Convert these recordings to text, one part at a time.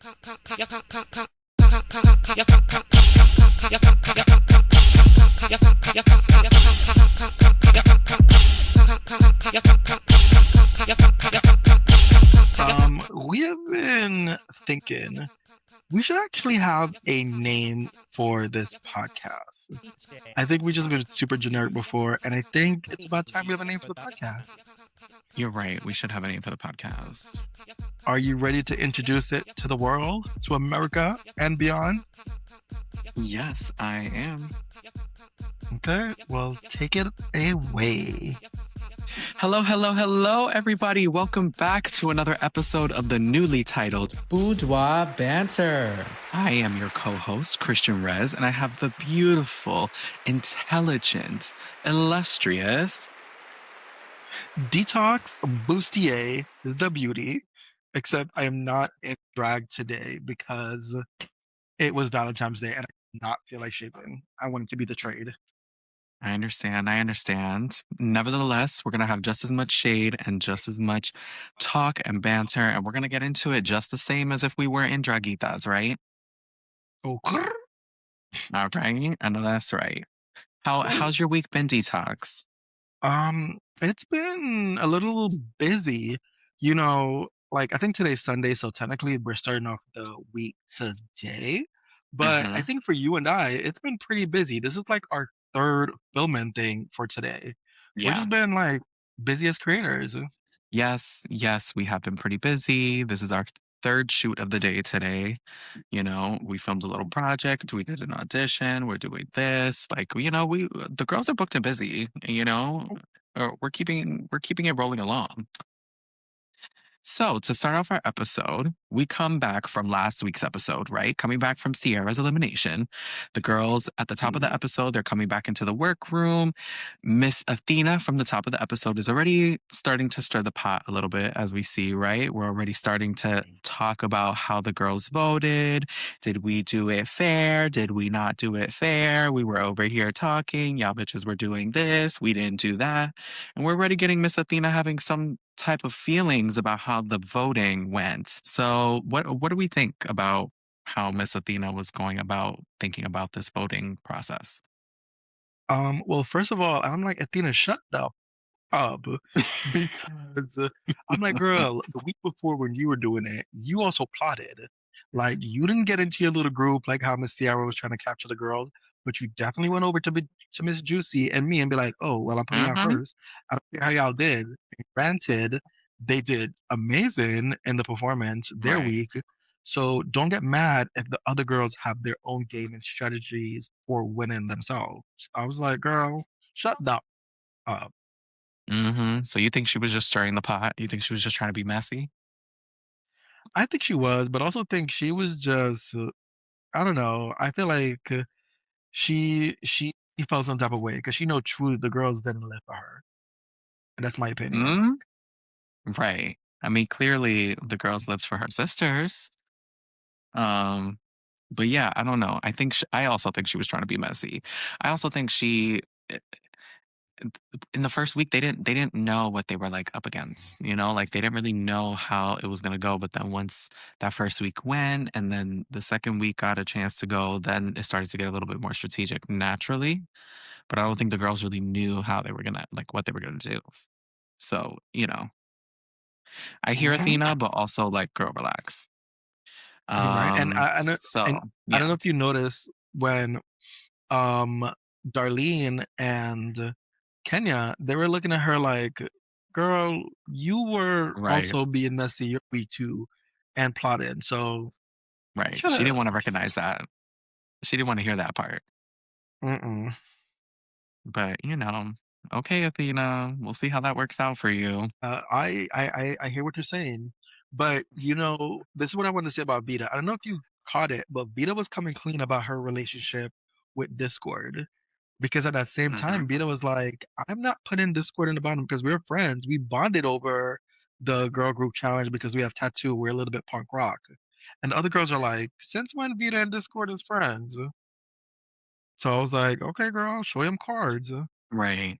We have been thinking we should actually have a name for this podcast. I think we just been super generic before, and I think it's about time we have a name for the podcast. You're right. We should have a name for the podcast. Are you ready to introduce it to the world, to America and beyond? Yes, I am. Okay, well, take it away. Hello, everybody. Welcome back to another episode of the newly titled Boudoir Banter. I am your co-host, Christian Rez, and I have the beautiful, intelligent, illustrious Detoxx, Busti-AE, the beauty. Except I am not in drag today because it was Valentine's Day and I did not feel like shaving. I wanted to be the trade. I understand. Nevertheless, we're going to have just as much shade and just as much talk and banter, and we're going to get into it just the same as if we were in Dragitas, right? Oh, All right, and that's right. How's your week been, Detoxx? it's been a little busy. You know, like I think today's Sunday, so technically we're starting off the week today. But I Mm-hmm. think for you and I, it's been pretty busy. This is like our third filming thing for today. We're Yeah. just been like busy as creators. Yes, we have been pretty busy. This is our third shoot of the day today. You know, we filmed a little project, we did an audition, we're doing this. Like, you know, the girls are booked and busy, you know. We're keeping it rolling along. So, to start off our episode, we come back from last week's episode, right? Coming back from Sierra's elimination. The girls at the top of the episode, they're coming back into the workroom. Miss Athena from the top of the episode is already starting to stir the pot a little bit, as we see, right? We're already starting to talk about how the girls voted. Did we do it fair? Did we not do it fair? We were over here talking. Y'all bitches were doing this. We didn't do that. And we're already getting Miss Athena having some type of feelings about how the voting went. So what do we think about how Miss Athena was going about thinking about this voting process? Well, first of all, I'm like, Athena, shut the up because I'm like, girl, the week before when you were doing it, you also plotted. Like, you didn't get into your little group like how Miss Sierra was trying to capture the girls, but you definitely went over to Miss Juicy and me and be like, oh, well, I'm putting out Mm-hmm. first. I don't care how y'all did. And granted, they did amazing in the performance their Right. week. So don't get mad if the other girls have their own game and strategies for winning themselves. I was like, girl, shut the up. Mm-hmm. So you think she was just stirring the pot? You think she was just trying to be messy? I think she was, but also think she was just I don't know. I feel like she felt some type of way because she know truly the girls didn't live for her. And that's my opinion. Mm? Right. I mean, clearly the girls lived for her sisters. Um, but yeah, I don't know. I also think she was trying to be messy. I also think in the first week they didn't know what they were like up against, you know, like they didn't really know how it was going to go. But then once that first week went and then the second week got a chance to go, then it started to get a little bit more strategic naturally. But I don't think the girls really knew how they were gonna, like, what they were gonna do. So, you know, I hear Mhm. Athena, but also like, girl, relax. Right. And So I don't yeah. know if you noticed when um Darlene and Kenya, they were looking at her like, girl, you were Right. also being messy your week too and plotted. So Right. shut She didn't up. want to recognize that. She didn't want to hear that part. Mm-mm. But, you know, okay, Athena, we'll see how that works out for you. I hear what you're saying, but you know, this is what I want to say about Vita. I don't know if you caught it, but Vita was coming clean about her relationship with Discord. Because at that same Hmm. time, Vita was like, I'm not putting Discord in the bottom because we're friends. We bonded over the girl group challenge because we have tattoo. We're a little bit punk rock. And the other girls are like, since when Vita and Discord is friends? So I was like, okay, girl, show him cards. Right.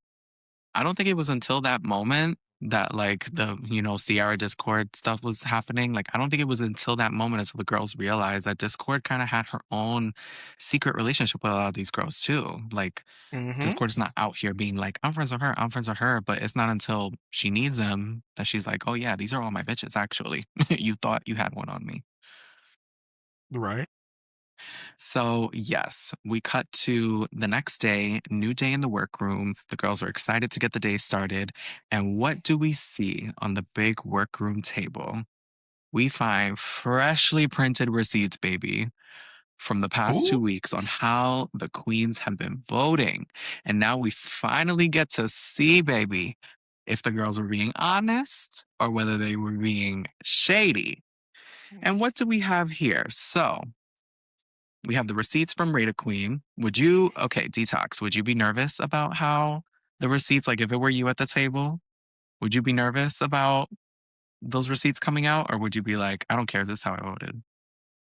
I don't think it was until that moment that like the Sierra Discord stuff was happening. Like I don't think it was until that moment until the girls realized that Discord kind of had her own secret relationship with a lot of these girls too. Like Hmm. Discord is not out here being like, I'm friends with her, I'm friends with her, but it's not until she needs them that she's like, oh yeah, these are all my bitches actually. You thought you had one on me. Right. So, yes, we cut to the next day, new day in the workroom. The girls are excited to get the day started. And what do we see on the big workroom table? We find freshly printed receipts, baby, from the past Ooh. 2 weeks on how the queens have been voting. And now we finally get to see, baby, if the girls were being honest or whether they were being shady. And what do we have here? So, we have the receipts from Rate a Queen. Okay, Detoxx, would you be nervous about how the receipts, like if it were you at the table, would you be nervous about those receipts coming out? Or would you be like, I don't care, this is how I voted?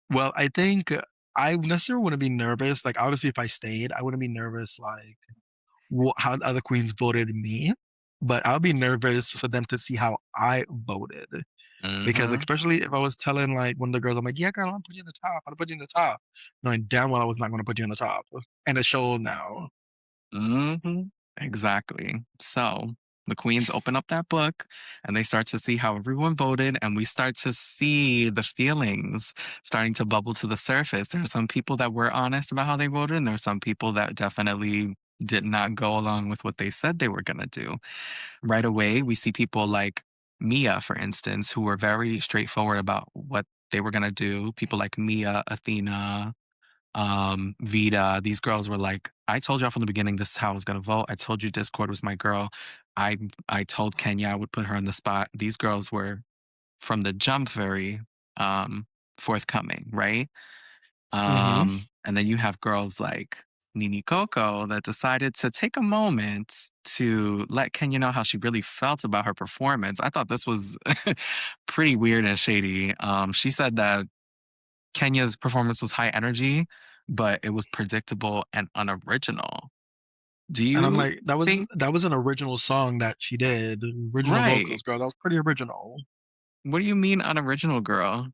Well, I think I necessarily wouldn't be nervous. Like, obviously, if I stayed, I wouldn't be nervous, like, how the other queens voted me. But I'll be nervous for them to see how I voted. Because Mm-hmm. especially if I was telling, like, one of the girls, I'm like, yeah, girl, I'm putting you in the top. I'm putting you in the top. Knowing damn well I was not going to put you in the top. And it showed now. Mm-hmm. Exactly. So the queens open up that book and they start to see how everyone voted, and we start to see the feelings starting to bubble to the surface. There are some people that were honest about how they voted, and there are some people that definitely did not go along with what they said they were going to do. Right away, we see people like Mia, for instance, who were very straightforward about what they were going to do. People like Mia, Athena, Vida, these girls were like, I told y'all from the beginning this is how I was gonna vote. I told you Discord was my girl. I told Kenya I would put her on the spot. These girls were from the jump very forthcoming, right? Hmm. And then you have girls like Nini Coco that decided to take a moment to let Kenya know how she really felt about her performance. I thought this was pretty weird and shady. She said that Kenya's performance was high energy, but it was predictable and unoriginal. Do And I'm you like, that was think that was an original song that she did. Original right? vocals, girl. That was pretty original. What do you mean unoriginal, girl?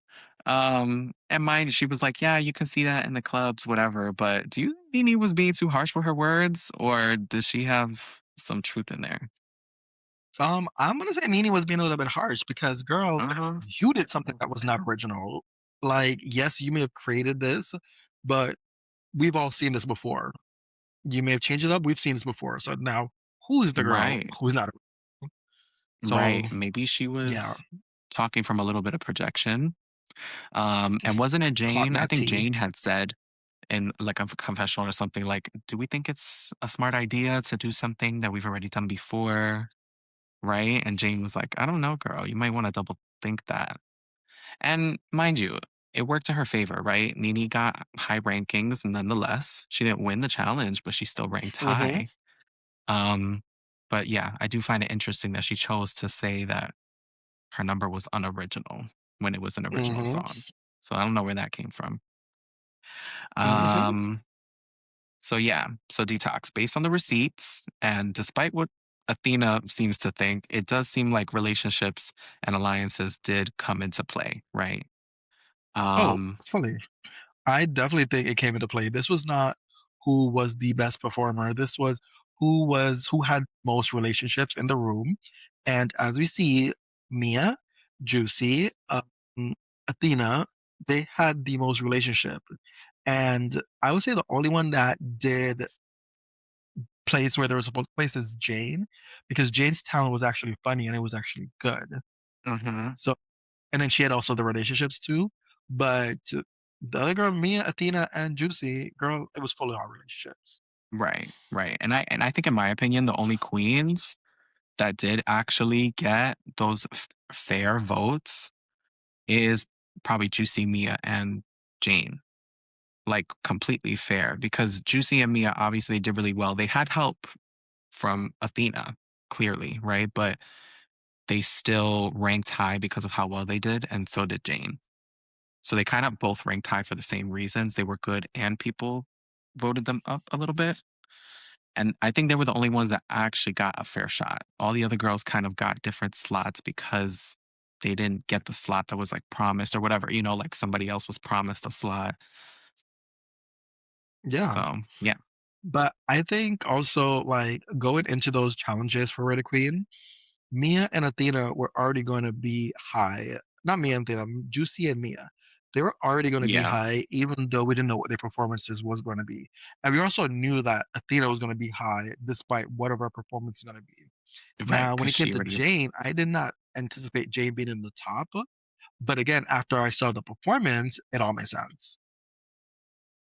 And mind, she was like, "Yeah, you can see that in the clubs, whatever." But do you think Nene was being too harsh with her words, or does she have some truth in there? I'm gonna say Nene was being a little bit harsh because, girl, Uh-huh. you did something that was not original. Like, yes, you may have created this, but we've all seen this before. You may have changed it up. We've seen this before. So now, who's the girl? Right, Who's not? So right. Maybe she yeah, was talking from a little bit of projection. And wasn't it clock Jane? I that think tea. Jane had said in like a confessional or something like, do we think it's a smart idea to do something that we've already done before? Right? And Jane was like, I don't know, girl. You might want to double think that. And mind you, it worked to her favor, right? Nini got high rankings nonetheless. She didn't win the challenge, but she still ranked Hmm. high. Um, but yeah, I do find it interesting that she chose to say that her number was unoriginal when it was an original Hmm. song. So I don't know where that came from. Hmm. Um, So yeah, so Detoxx, based on the receipts, and despite what Athena seems to think, it does seem like relationships and alliances did come into play, right? Oh, Um, fully. I definitely think it came into play. This was not who was the best performer. This was who had most relationships in the room. And as we see, Mia, Juicy, Athena, they had the most relationship. And I would say the only one that did place where they were supposed to place is Jane, because Jane's talent was actually funny and it was actually good. mhm. So, and then she had also the relationships too. But the other girl, Mia, Athena, and Juicy, girl, it was fully all relationships. Right, right. And I think in my opinion, the only queens that did actually get those fair votes is probably Juicy, Mia, and Jane. Like completely fair because Juicy and Mia obviously did really well. They had help from Athena, clearly, right? But they still ranked high because of how well they did, and so did Jane. So they kind of both ranked high for the same reasons. They were good and people voted them up a little bit. And I think they were the only ones that actually got a fair shot. All the other girls kind of got different slots because they didn't get the slot that was like promised or whatever, like somebody else was promised a slot. Yeah. So, yeah. But I think also like going into those challenges for Red Queen, Mia and Athena were already going to be high. Not Mia and Athena, Juicy and Mia. They were already going to be Yeah. high, even though we didn't know what their performances was going to be. And we also knew that Athena was going to be high, despite whatever her performance is going to be. Right. Now, when Because it came she to already, Jane, I did not anticipate Jane being in the top. But again, after I saw the performance, it all made sense.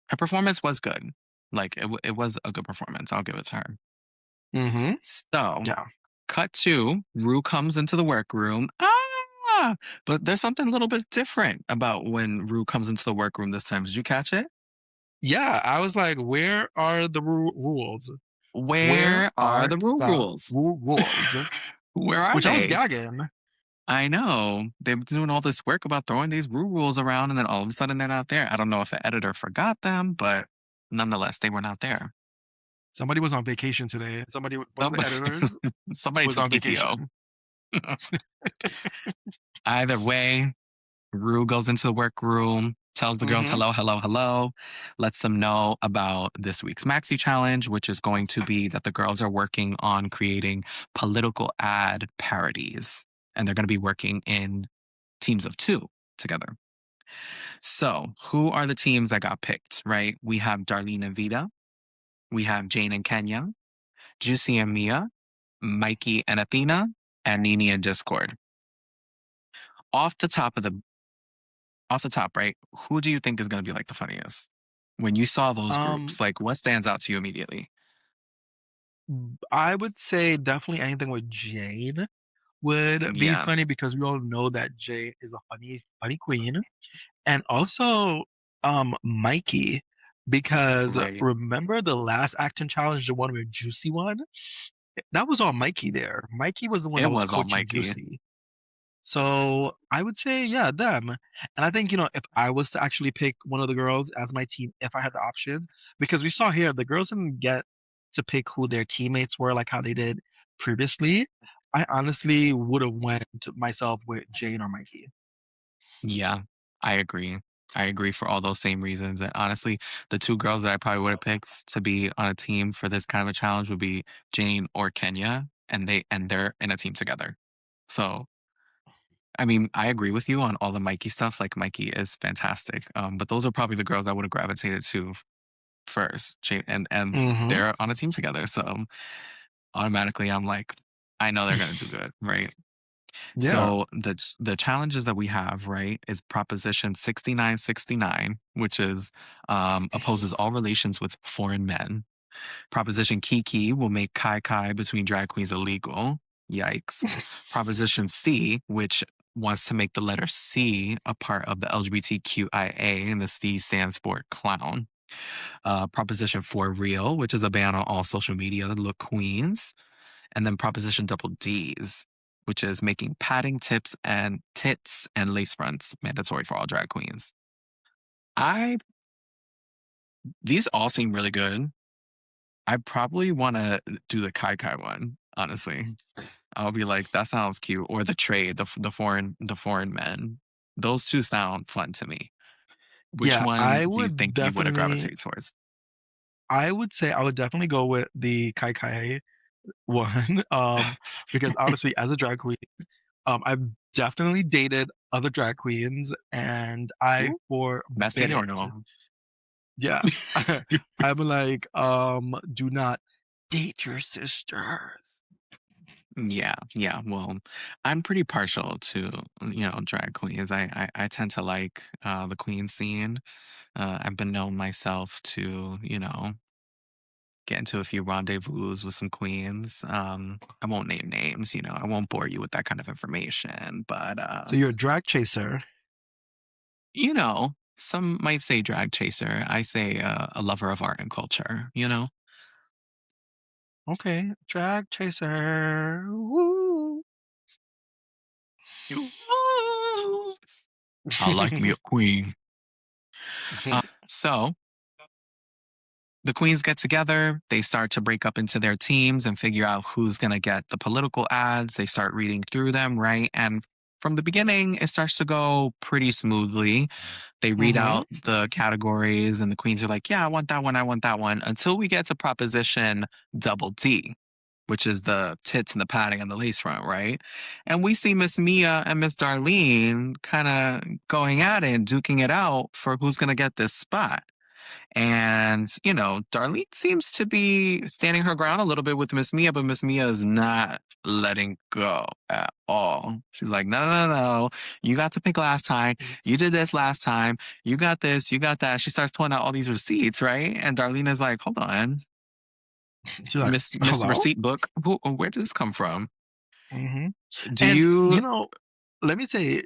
her performance was good. Like, it was a good performance. I'll give it to her. Mm-hmm. So, Yeah. cut to Rue comes into the workroom. Ah! But there's something a little bit different about when Rue comes into the workroom this time. Did you catch it? Yeah, I was like, where are the rules? Where Where are are the Rue the rules? rules? Where are Which I was they? gagging. I know. They've been doing all this work about throwing these Rue rules around, and then all of a sudden they're not there. I don't know if the editor forgot them, but nonetheless, they were not there. Somebody was on vacation today. One of the Somebody, editors somebody was took on PTO. vacation. Either way, Rue goes into the workroom, tells the girls Mm-hmm. hello, hello, hello, lets them know about this week's Maxi Challenge, which is going to be that the girls are working on creating political ad parodies. And they're going to be working in teams of two together. So, who are the teams that got picked, right? We have Darlene and Vida, we have Jane and Kenya, Juicy and Mia, Mikey and Athena, and Nini and Discord. Off the top of the off the top, right? Who do you think is going to be like the funniest? When you saw those Um, groups, like what stands out to you immediately? I would say definitely anything with Jane would be Yeah, funny because we all know that Jane is a funny queen. And also Mikey, because right. remember the last acting challenge, the one with Juicy won? That was all Mikey there. Mikey was the one that It was was all coaching Mikey. Juicy. So I would say, yeah, them. And I think, if I was to actually pick one of the girls as my team, if I had the options, because we saw here the girls didn't get to pick who their teammates were, like how they did previously. I honestly would have went myself with Jane or Mikey. Yeah, I agree. I agree for all those same reasons. And honestly, the two girls that I probably would have picked to be on a team for this kind of a challenge would be Jane or Kenya, and they're in a team together. So I mean, I agree with you on all the Mikey stuff. Like Mikey is fantastic. But those are probably the girls I would have gravitated to first. And Mm-hmm. they're on a team together. So automatically I'm like, I know they're gonna do good, right? Yeah. So the challenges that we have, right, is Proposition 6969, which is opposes all relations with foreign men. Proposition Kiki will make Kai Kai between drag queens illegal. Yikes. Proposition C, which wants to make the letter C a part of the LGBTQIA, and the C stands for clown. Proposition 4 Real, which is a ban on all social media look queens. And then Proposition Double D's, which is making padding tips and tits and lace fronts mandatory for all drag queens. I These all seem really good. I probably want to do the Kai Kai one, honestly. I'll be like, that sounds cute. Or the trade, the foreign men. Those two sound fun to me. Which Yeah, one I do you would think you would have definitely gravitated towards? I would say I would definitely go with the Kai Kai one. Because honestly, as a drag queen, I've definitely dated other drag queens and I Ooh, forbid messy or it. no? Yeah. I'm like, do not date your sisters. Yeah, yeah. Well, I'm pretty partial to, drag queens. I tend to like the queen scene. I've been known myself to, get into a few rendezvous with some queens. I won't name names, I won't bore you with that kind of information, but So you're a drag chaser. some might say drag chaser. I say a lover of art and culture. Okay, drag chaser. Woo. Ooh, I like me a queen. So the queens get together. They start to break up into their teams and figure out who's going to get the political ads. They start reading through them, right? And from the beginning, it starts to go pretty smoothly. They read Mm-hmm. out the categories, and the queens are like, yeah, I want that one. I want that one. Until we get to proposition double D, which is the tits and the padding and the lace front, right? And we see Miss Mia and Miss Darlene kind of going at it, duking it out for who's going to get this spot. And, Darlene seems to be standing her ground a little bit with Miss Mia, but Miss Mia is not letting go at all. She's like, no, no, no, no. You got to pick last time. You did this last time. You got this. You got that. She starts pulling out all these receipts, right? And Darlene is like, hold on, She's like, Miss hello? Receipt Book. Where did this come from? Mm-hmm. Do And, you let me say,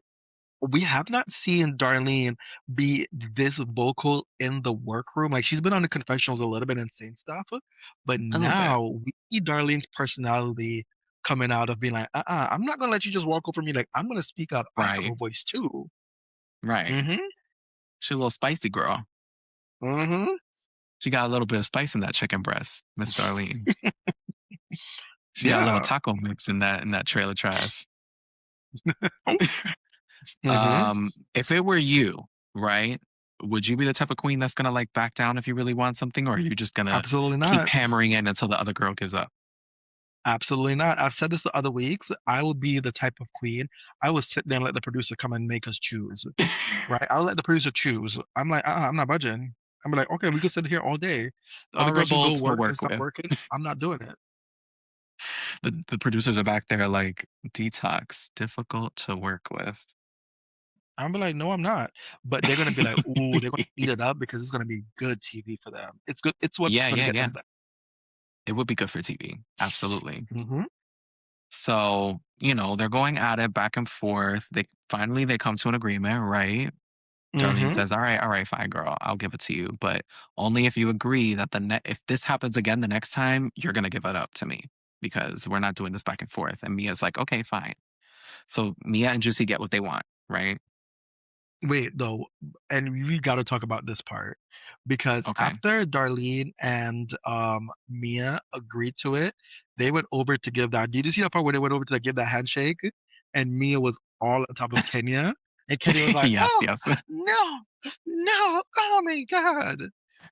we have not seen Darlene be this vocal in the workroom. Like, she's been on the confessionals a little bit and saying stuff, but a little bit? now we see Darlene's personality coming out of being like, I'm not gonna let you just walk over me. Like, I'm gonna speak up. I have Right, a voice too. right. Mm-hmm. She's a little spicy girl. Mm-hmm. She got a little bit of spice in that chicken breast, Miss Darlene. She got a little Yeah. taco mix in that trailer trash. Mm-hmm. If it were you, right? Would you be the type of queen that's gonna like back down if you really want something, or are you just gonna Absolutely keep not. hammering in until the other girl gives up? Absolutely not. I've said this the other weeks. I will be the type of queen. I will sit there and let the producer come and make us choose. Right? I'll let the producer choose. I'm like, I'm not budging. I'm like, okay, we could sit here all day. The other girls can Horrible go to work and work stop with. working. I'm not doing it. The producers are back there like Detoxx, difficult to work with. I'm be like, no, I'm not. But they're gonna be like, ooh, they're gonna eat it up because it's gonna be good TV for them. It's good. It's what's Yeah, gonna yeah, get yeah. them there. It would be good for TV. Absolutely. Hmm. So, they're going at it back and forth. They come to an agreement, right? Darlene Hmm. says, all right, fine, girl, I'll give it to you, but only if you agree that if this happens again the next time, you're gonna give it up to me because we're not doing this back and forth. And Mia's like, okay, fine. So Mia and Juicy get what they want, right? Wait, though, and we got to talk about this part because Okay. after Darlene and Mia agreed to it, they went over to give that. Did you see that part where they went over to give that handshake, and Mia was all on top of Kenya, and Kenya was like, Yes, "Oh yes, no, no, oh my God!"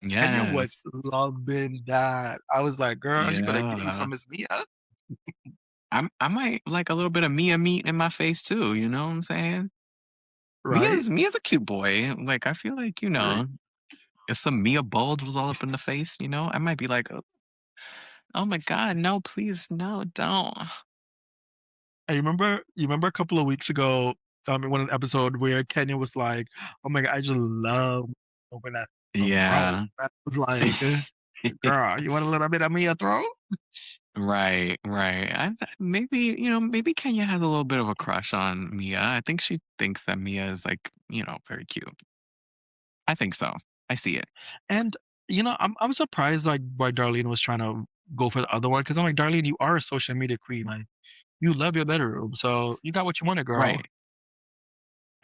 Kenya was yes, loving that. I was like, "Girl, you better get you yeah. some Miss Mia, I might like a little bit of Mia meat in my face too. You know what I'm saying? right?" Mia's a cute boy. Like I feel like Right. if some Mia bulge was all up in the face, I might be like, oh my God, no, please, no, don't. I remember a couple of weeks ago, in one episode where Kenya was like, "Oh my God, I just love when that throat." Yeah. I was like, "Girl, you want a little bit of me a throat?" Right, right. Maybe, maybe Kenya has a little bit of a crush on Mia. I think she thinks that Mia is like, very cute. I think so. I see it. And I'm surprised like why Darlene was trying to go for the other one because I'm like, Darlene, you are a social media queen. Like you love your bedroom, so you got what you wanted, girl. Right.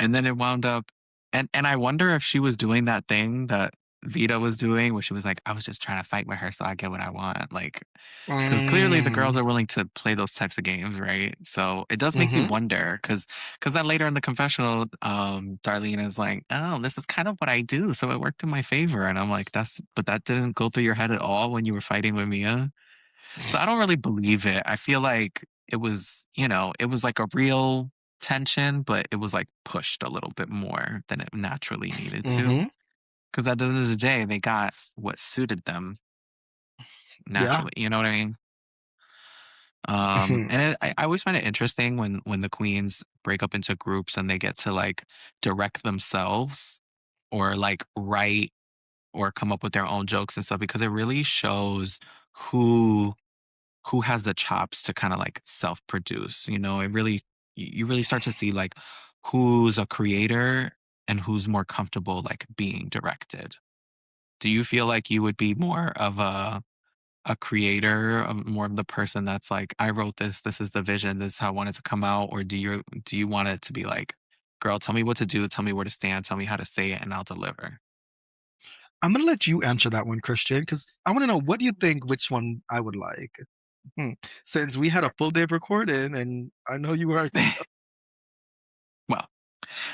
And then it wound up and I wonder if she was doing that thing that Vita was doing where she was like, I was just trying to fight with her so I get what I want. Like, because clearly the girls Mm, are willing to play those types of games, right? So it does make me mm-hmm. wonder because then later in the confessional, Darlene is like, oh, this is kind of what I do. So it worked in my favor. And I'm like, but that didn't go through your head at all when you were fighting with Mia. So I don't really believe it. I feel like it was like a real tension, but it was like pushed a little bit more than it naturally needed to. Mm-hmm. Because at the end of the day, they got what suited them Yeah. naturally. You know what I mean? I always find it interesting when the queens break up into groups and they get to like direct themselves or like write or come up with their own jokes and stuff because it really shows who who has the chops to kind of like self-produce. It really you really start to see like who's a creator and who's more comfortable like being directed. Do you feel like you would be more of a creator, more of the person that's like, I wrote this, this is the vision, this is how I want it to come out, or do you want it to be like, girl, tell me what to do, tell me where to stand, tell me how to say it, and I'll deliver. I'm gonna let you answer that one, Christian, because I want to know what do you think which one I would like. Hmm. Since we had a full day of recording, and I know you were. Well,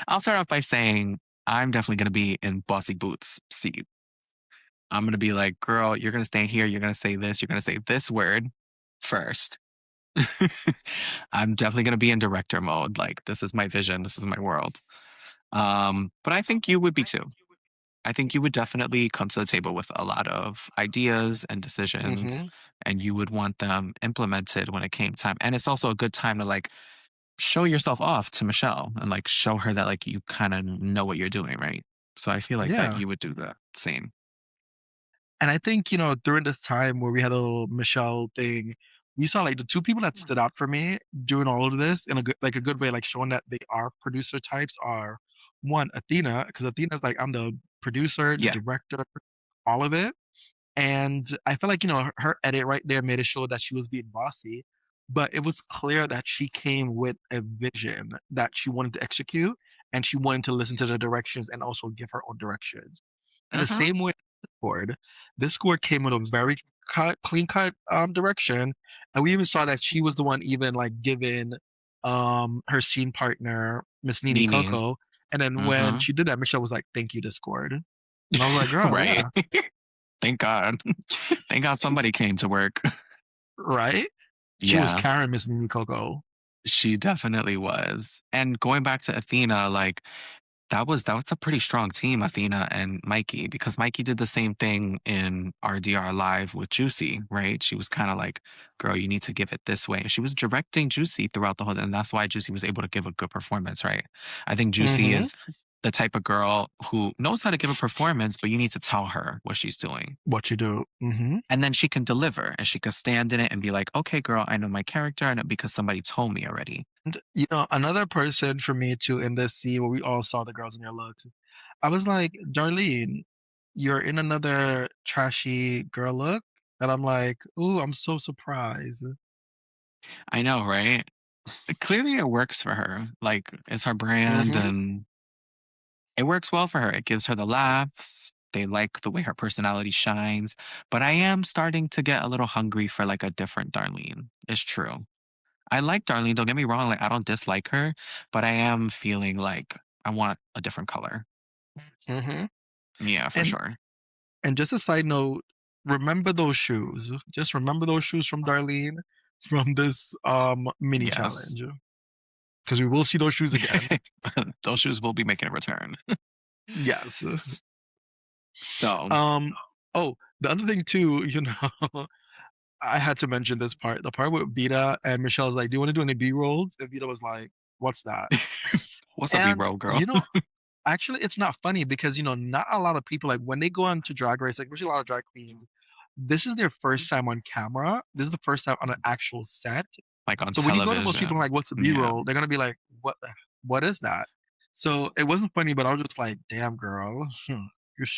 I'll start off by saying I'm definitely going to be in Bossy Boots' seat. I'm going to be like, girl, you're going to stay here. You're going to say this. You're going to say this word first. I'm definitely going to be in director mode. Like, this is my vision. This is my world. But I think you would be too. I think you would definitely come to the table with a lot of ideas and decisions, Hmm. and you would want them implemented when it came time. And it's also a good time to like show yourself off to Michelle and like show her that like you kind of know what you're doing, right? So I feel like that Yeah. you would do the same. And I think, during this time where we had a little Michelle thing, we saw like the two people that stood out for me doing all of this in a good way, like showing that they are producer types are one, Athena, because Athena's like, I'm the producer, the Yeah. director, all of it. And I feel like, her edit right there made it show that she was being bossy, but it was clear that she came with a vision that she wanted to execute and she wanted to listen to the directions and also give her own directions. In Uh the huh. same way, this chord came with a very clean cut direction, and we even saw that she was the one even like giving her scene partner Miss Nini Nini. Coco, and then when Mm-hmm. she did that, Michelle was like, "Thank you, Discord," and I was like, "Girl, Right. yeah, Thank God. Thank God somebody came to work. right." She was Yeah. carrying Miss Nini Coco. She definitely was. And going back to Athena, like that was a pretty strong team, Athena and Mikey, because Mikey did the same thing in RDR Live with Juicy, right? She was kind of like, girl, you need to give it this way. And she was directing Juicy throughout the whole, and that's why Juicy was able to give a good performance, right? I think Juicy Mm-hmm. is the type of girl who knows how to give a performance, but you need to tell her what she's doing. What you do? Mm-hmm. And then she can deliver and she can stand in it and be like, okay, girl, I know my character and because somebody told me already. And another person for me too in this scene where we all saw the girls in your looks, I was like, Darlene, you're in another trashy girl look. And I'm like, ooh, I'm so surprised. I know, right? Clearly it works for her. Like it's her brand Mm-hmm. and it works well for her. It gives her the laughs. They like the way her personality shines. But I am starting to get a little hungry for like a different Darlene. It's true. I like Darlene, don't get me wrong, like I don't dislike her, but I am feeling like I want a different color. Mm-hmm. Yeah, for And sure. and just a side note, remember those shoes. Just remember those shoes from Darlene from this mini Yes. challenge. Because we will see those shoes again. Those shoes will be making a return. Yes. So Um oh, the other thing too, I had to mention this part. The part with Vita and Michelle's like, "Do you want to do any B rolls?" And Vita was like, "What's that?" what's up, And B-roll girl? you know, actually, it's not funny because not a lot of people like when they go on to Drag Race, like especially a lot of drag queens. This is their first time on camera. This is the first time on an actual set. Like on So when you go to most people television. like, "What's a B Yeah, roll?" They're gonna be like, what is that?" So it wasn't funny, but I was just like, "Damn, girl, you're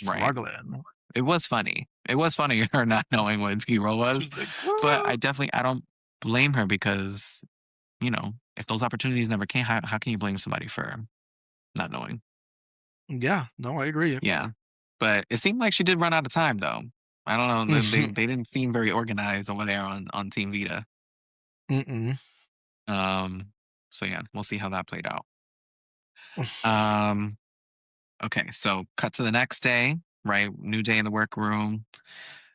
right. struggling." It was funny. It was funny her not knowing what B-roll She was, was like, but "What?" I don't blame her because, if those opportunities never came, how can you blame somebody for not knowing? Yeah, no, I agree. Yeah. But it seemed like she did run out of time though. I don't know. They didn't seem very organized over there on Team Vita. Mm-mm. Um, so yeah, we'll see how that played out. Um, okay, so cut to the next day, right? New day in the workroom.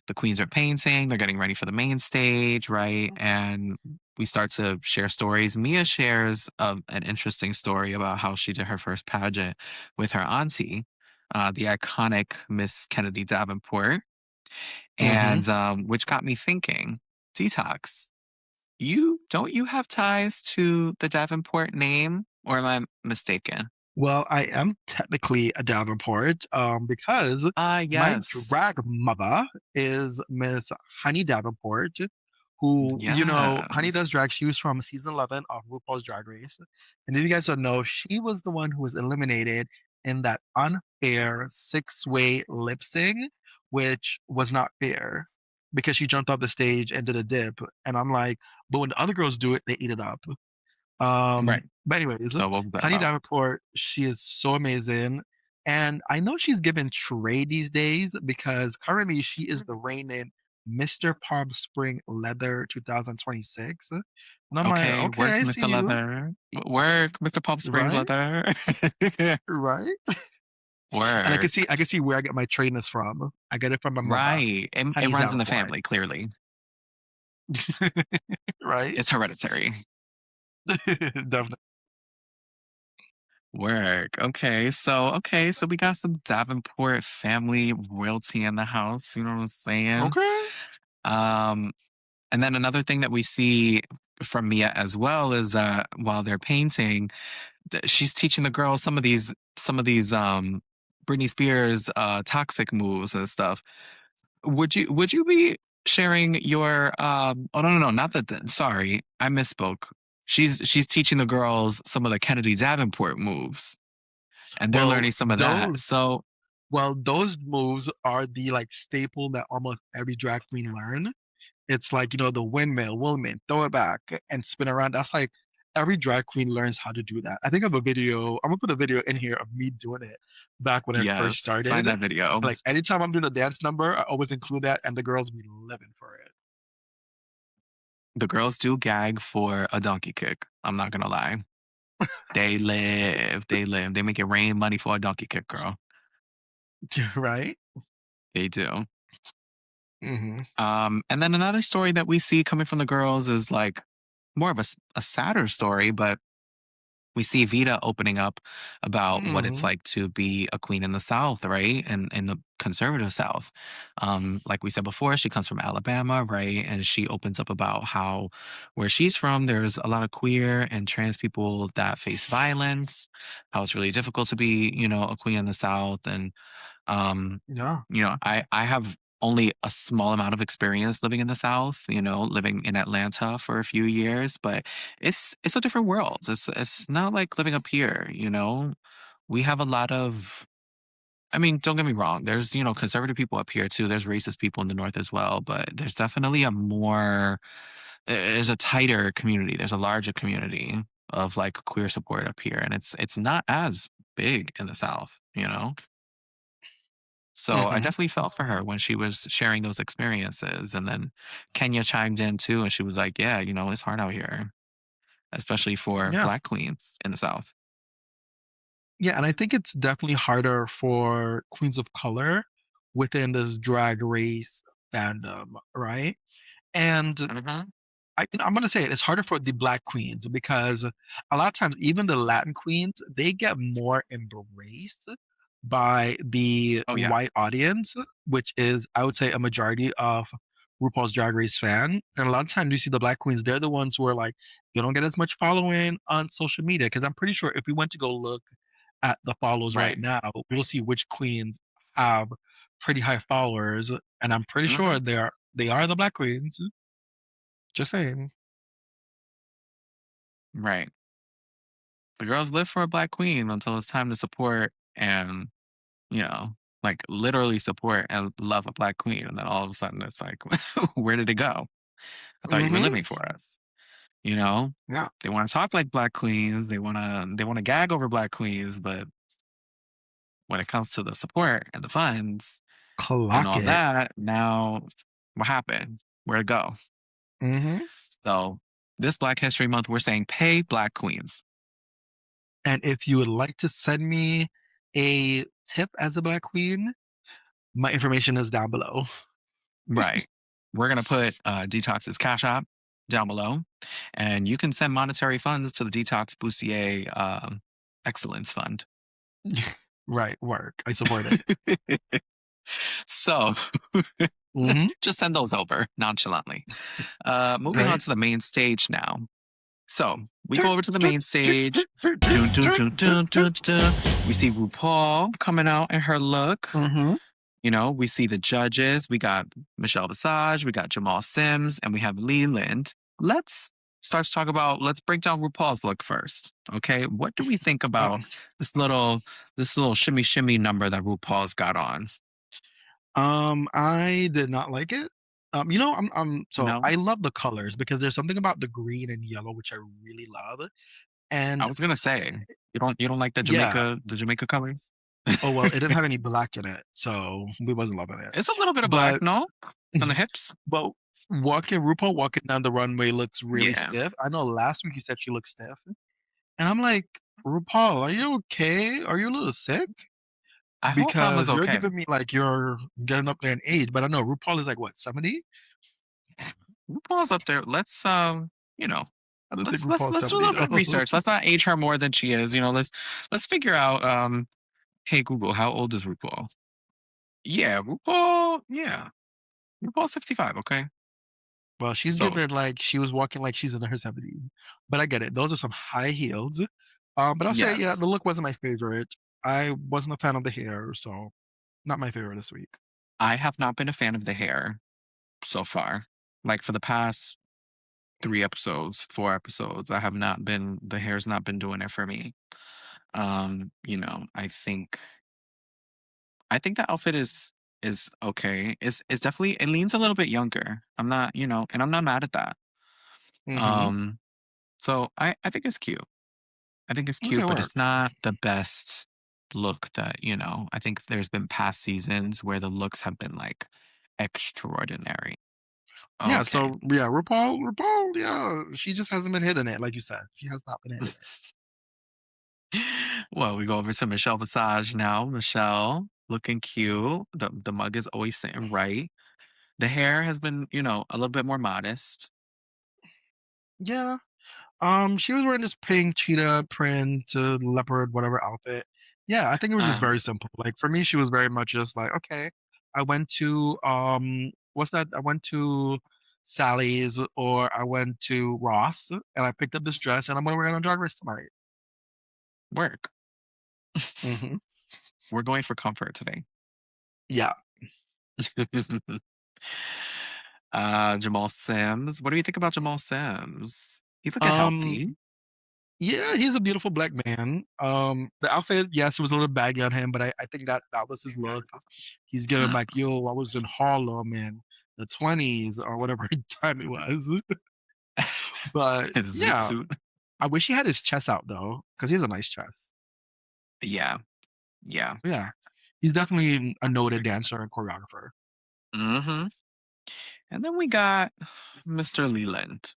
The queens are painting, they're getting ready for the main stage, right? And we start to share stories. Mia shares an interesting story about how she did her first pageant with her auntie, the iconic Miss Kennedy Davenport, Hmm. and which got me thinking, Detox, you have ties to the Davenport name, or am I mistaken? Well, I am technically a Davenport, because Ah, my yes. drag mother is Miss Honey Davenport, who, Honey Does Yes. Drag. She was from season 11 of RuPaul's Drag Race. And if you guys don't know, she was the one who was eliminated in that unfair six-way lip sync, which was not fair because she jumped off the stage and did a dip. And I'm like, but when the other girls do it, they eat it up. Right. But anyways, So what was that Honey about? Davenport, she is so amazing. And I know she's given trade these days because currently she is the reigning Mr. Palm Spring Leather 2026. And I'm like, Okay, okay, work, I see Mr. you. Leather. Work, Mr. Palm Springs Right? Leather. Right? And Work. I can see where I get my trainers from. I get it from my mother. Right. It Hands runs down in the for it. family, clearly. Right? It's hereditary. Definitely. Work. Okay, so we got some Davenport family royalty in the house, you know what I'm saying? Okay. Um, and then another thing that we see from Mia as well is while they're painting, she's teaching the girls some of these Britney Spears toxic moves and stuff. Would you be sharing your oh no, not that sorry, I misspoke. She's teaching the girls some of the Kennedy Davenport moves and they're Well, learning some of that. So those moves are the like staple that almost every drag queen learn. It's like, the windmill, Willman, throw it back and spin around. That's like every drag queen learns how to do that. I think I have a video. I'm gonna put a video in here of me doing it back when I first yes, find started. that video. Like anytime I'm doing a dance number, I always include that, and the girls be living for it. The girls do gag for a donkey kick. I'm not gonna lie. They live. They make it rain money for a donkey kick, girl. Right? They do. Mm-hmm. And then another story that we see coming from the girls is like more of a sadder story, but we see Vita opening up about what it's Mm-hmm. like to be a queen in the South, right? And in the conservative South. Like we said before, she comes from Alabama, right? And she opens up about how where she's from, there's a lot of queer and trans people that face violence, how it's really difficult to be, a queen in the South. And um, Yeah. I have only a small amount of experience living in the South, living in Atlanta for a few years, but it's a different world. It's not like living up here. We have a lot of I mean, don't get me wrong, there's, conservative people up here too. There's racist people in the North as well, but there's definitely there's a tighter community. There's a larger community of like queer support up here. And it's not as big in the South. So I Mm-hmm. definitely felt for her when she was sharing those experiences. And then Kenya chimed in too, and she was like, "Yeah, it's hard out here, especially for Yeah. Black queens in the South." Yeah, and I think it's definitely harder for queens of color within this drag race fandom, right? And Hmm. I'm gonna say it, it's harder for the Black queens because a lot of times, even the Latin queens, they get more embraced by the Oh yeah. white audience, which is, I would say, a majority of RuPaul's Drag Race fan. And a lot of times, you see the Black queens, they're the ones who are like, you don't get as much following on social media. Because I'm pretty sure if we went to go look at the follows right Right. now, we'll see which queens have pretty high followers, and I'm pretty Hmm. sure they are the Black queens. Just saying. Right. The girls live for a Black queen until it's time to support and you know, like literally support and love a Black queen, and then all of a sudden it's like, where did it go? I thought you were Mhm. living for us. You know, Yeah. they want to talk like Black queens. They want to gag over Black queens, but when it comes to the support and the funds and Clock all it. that, now what happened? Where'd it go? Mhm. So this Black History Month, we're saying pay Black queens. And if you would like to send me a tip as a Black queen, my information is down below. Right. We're gonna put Detox's Cash App down below, and you can send monetary funds to the Detoxx Busti-AE Excellence Fund. Right, work. I support it. So Mhm. just send those over nonchalantly. Moving on Right? to the main stage now. So we Turn, go over to the turn, main turn, stage. turn, turn, Dun, dun, turn, dun, turn, dun, turn. dun, dun, dun. We see RuPaul coming out in her look. Mhm. We see the judges. We got Michelle Visage, we got Jamal Sims, and we have Leland. Let's start to talk about. Let's break down RuPaul's look first. Okay, what do we think about Uh, this little shimmy shimmy number that RuPaul's got on? I did not like it. So No, I love the colors because there's something about the green and yellow which I really love. I And was gonna say you don't like the yeah, Jamaica colors. Oh well, it didn't have any black in it, so we wasn't loving it. It's a little bit of black, But no? On the hips? but RuPaul walking down the runway looks really Yeah. stiff. I know last week you said she looked stiff, and I'm like, RuPaul, are you okay? Are you a little sick? I hope Mama's Because you're okay. giving me like you're getting up there in age, but I know RuPaul is like what, 70? RuPaul's up there. Let's you know, I don't think let's RuPaul's let's do a 70 little bit of though. research. Let's not age her more than she is. Let's figure out hey Google, how old is RuPaul? Yeah, RuPaul, yeah. RuPaul's 65, okay? Well, she's So given like she was walking like she's in her 70s. But I get it. Those are some high heels. But I'll say, yeah, the yes. look wasn't my favorite. I wasn't a fan of the hair, so not my favorite this week. I have not been a fan of the hair so far. Like for the past 3 episodes, 4 episodes, I have not been the hair's not been doing it for me. I think the outfit is okay. It's definitely it leans a little bit younger. I'm not, and I'm not mad at that. Mm-hmm. Um, so I think it's cute. I think it's Okay, cute, but work. it's not the best look I think there's been past seasons where the looks have been like extraordinary. Yeah, Okay. so yeah, RuPaul, yeah, she just hasn't been hitting it, like you said. She has not been hitting it. Well, we go over to Michelle Visage now. Michelle looking cute. The mug is always sitting right. The hair has been, a little bit more modest. Yeah. She was wearing this pink cheetah print, leopard, whatever outfit. Yeah, I think it was just Uh, very simple. Like for me, she was very much just like, okay, I went to what's that? I went to Sally's or I went to Ross and I picked up this dress and I'm gonna wear it on Drag Race tonight. work. Hmm. We're going for comfort today. Yeah. Jamal Sims. What do you think about Jamal Sims? He's looking Um, healthy. yeah, he's a beautiful black man. The outfit, yes, it was a little baggy on him, but I think that was his look. He's giving like, yo, I was in Harlem in the 20s or whatever time it was. But His zoot yeah, suit. I wish he had his chest out though, because he has a nice chest. Yeah. Yeah. Yeah, he's definitely a noted dancer and choreographer. hmm And then we got Mr. Leland,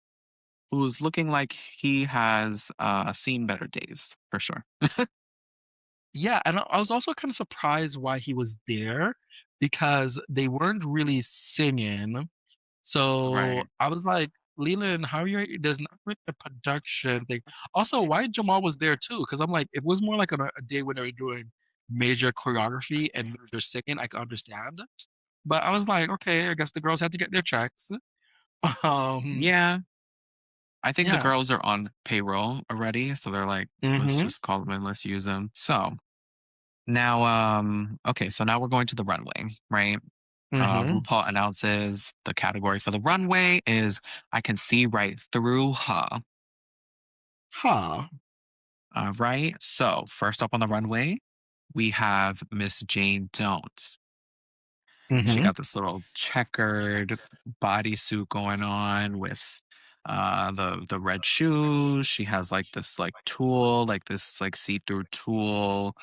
who's looking like he has seen better days for sure. Yeah, and I was also kind of surprised why he was there because they weren't really singing. So Right. I was like, Leland, how are you? There's not really a production thing. Also, why Jamal was there too? Because I'm like, if it was more like a day when they were doing major choreography and they're singing, I could understand. But I was like, okay, I guess the girls had to get their checks. Um, Yeah. I think the yeah. girls are on payroll already, so they're like, let's Mm-hmm. just call them in, let's use them. So now, okay, so now we're going to the runway, right? Mm-hmm. RuPaul announces the category for the runway is I can see right through her. Huh. Right. So first up on the runway, we have Miss Jane Don't. She Mm-hmm. got this little checkered bodysuit going on with the red shoes. She has like this like tool, like this like see-through tool,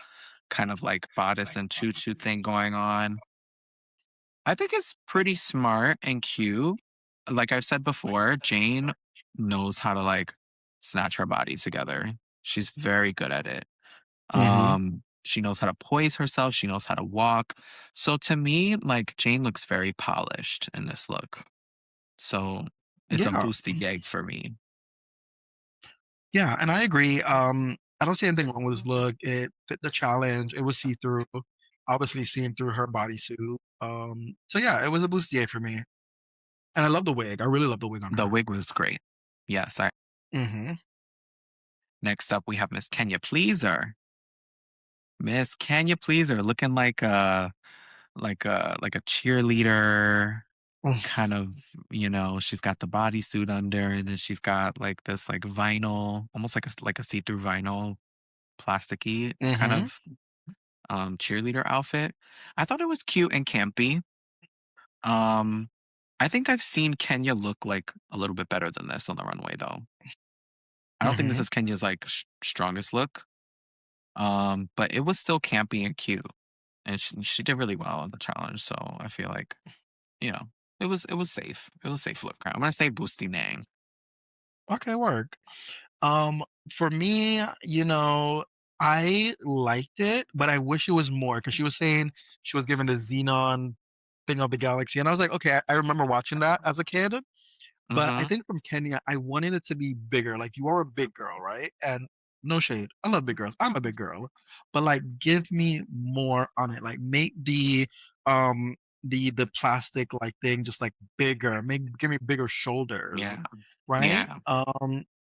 kind of like bodice and tutu thing going on. I think it's pretty smart and cute. Like I've said before, Jane knows how to like snatch her body together. She's very good at it. Mm-hmm. She knows how to poise herself. She knows how to walk. So to me, like Jane looks very polished in this look. So it's a Yeah. Busti-AE for me. Yeah, and I agree. I don't see anything wrong with this look. It fit the challenge. It was see-through, obviously seen through her bodysuit. So yeah, it was a bustier for me. And I love the wig. I really love the wig on The her. wig was great. Yes. Hmm. Next up, we have Miss Kenya Pleaser. Miss Kenya Pleaser looking like a cheerleader kind of, she's got the bodysuit under and then she's got like this like vinyl, almost like a see-through vinyl plasticky kind Hmm. of cheerleader outfit. I thought it was cute and campy. Um I think I've seen Kenya look like a little bit better than this on the runway though. I don't think this Hmm. is Kenya's like strongest look. But it was still campy and cute, and she did really well on the challenge. So I feel like you know it was safe. It was a safe look. I'm gonna say Boosty Nang. Okay, work. Um, for me, I liked it, but I wish it was more because she was saying she was given the Xenon thing of the galaxy, and I was like, okay, I remember watching that as a kid. But I Mm-hmm. think from Kenya, I wanted it to be bigger. Like you are a big girl, right? And no shade. I love big girls. I'm a big girl. But like give me more on it. Like make the plastic like thing just like bigger. Give me bigger shoulders, Yeah. right? Yeah.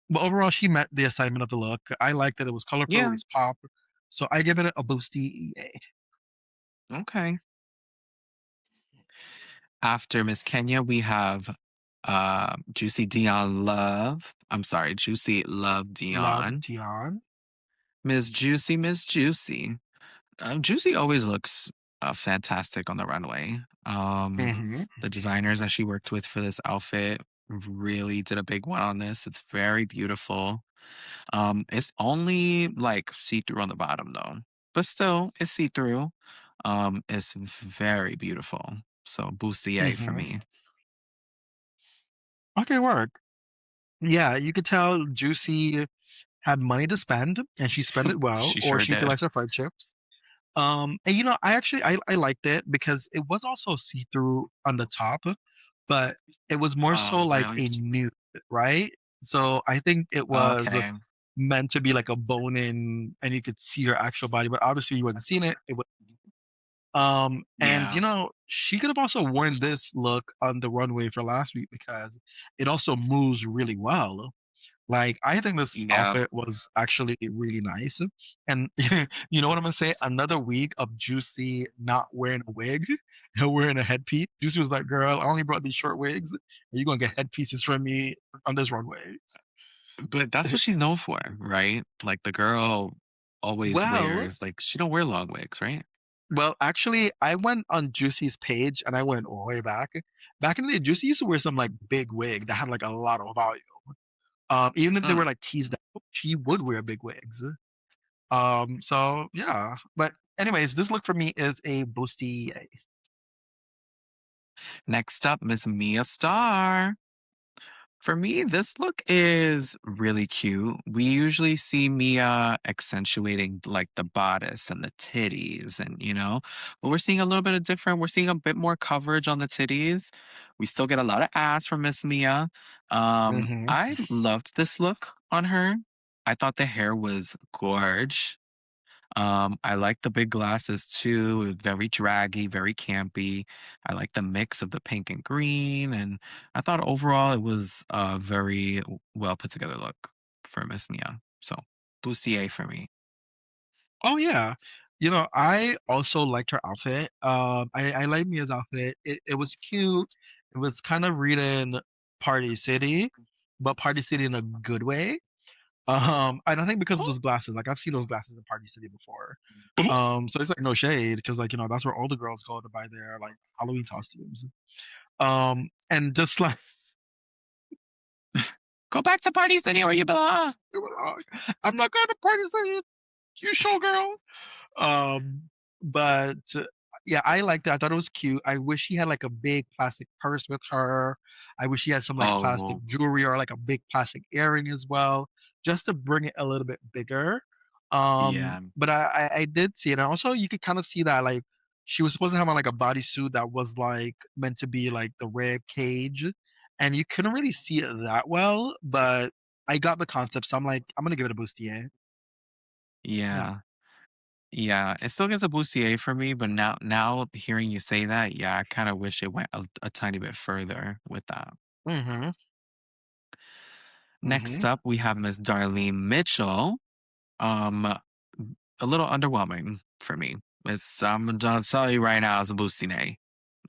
But overall she met the assignment of the look. I liked that it was colorful, it Yeah. was pop. So I give it a Busti-AE. Okay. After Miss Kenya, we have Juicy Dion Love. I'm sorry, Juicy Love Love Dion. Dion. Miss Juicy, Miss Juicy. Juicy always looks fantastic on the runway. Mm-hmm. The designers that she worked with for this outfit really did a big one on this. It's very beautiful. It's only like see through on the bottom though, but still, it's see through. It's very beautiful. So Busti-AE for Mm-hmm. me. Okay, work. Yeah, you could tell Juicy had money to spend and she spent it well, She or sure she did. utilized her friendships. And I liked it because it was also see-through on the top, but it was more so Oh, like really? a nude, right? So I think it was Okay. meant to be like a bone in and you could see her actual body, but obviously you wasn't seeing it. It was and Yeah. she could have also worn this look on the runway for last week because it also moves really well. Like, I think this Yeah. outfit was actually really nice. And you know what I'm gonna say? Another week of Juicy not wearing a wig and wearing a headpiece. Juicy was like, "Girl, I only brought these short wigs. Are you gonna get headpieces from me on this runway?" But that's what she's known for, right? Like the girl always Well, wears like she don't wear long wigs, right? actually, I went on Juicy's page and I went way back. Back in the day, Juicy used to wear some like big wig that had like a lot of volume. Even if they Hmm. were like teased out, she would wear big wigs. So yeah. But anyways, this look for me is a Busti. Next up, Miss Mia Star. For me, this look is really cute. We usually see Mia accentuating like the bodice and the titties, and but we're seeing a little bit of different. We're seeing a bit more coverage on the titties. We still get a lot of ass from Miss Mia. Mm-hmm. I loved this look on her. I thought the hair was gorge. I like the big glasses too. It was very draggy, very campy. I like the mix of the pink and green, and I thought overall it was a very well put together look for Miss Mia. So Bustier for me. Oh yeah. I also liked her outfit. I like Mia's outfit. It was cute. It was kind of reading Party City, but Party City in a good way. And I think because of those glasses, like I've seen those glasses in Party City before. So it's like no shade because like that's where all the girls go to buy their like Halloween costumes. And just like Go back to Party City where you belong. I'm not going to Party City, you showgirl. Um, but yeah, I liked that. I thought it was cute. I wish she had like a big plastic purse with her. I wish she had some like plastic Oh, jewelry or like a big plastic earring as well, just to bring it a little bit bigger. yeah, But I did see it. And also you could kind of see that like she was supposed to have on like a bodysuit that was like meant to be like the rib cage. And you couldn't really see it that well, but I got the concept. So I'm like, I'm gonna give it a bustier. Yeah. yeah, yeah. It still gets a Bustier for me, but now hearing you say that, yeah, I kind of wish it went a tiny bit further with that. Mm-hmm. Next Mm-hmm. up, we have Miss Darlene Mitchell. Um, a little underwhelming for me. I'm gonna tell you right now, it's a Boosty.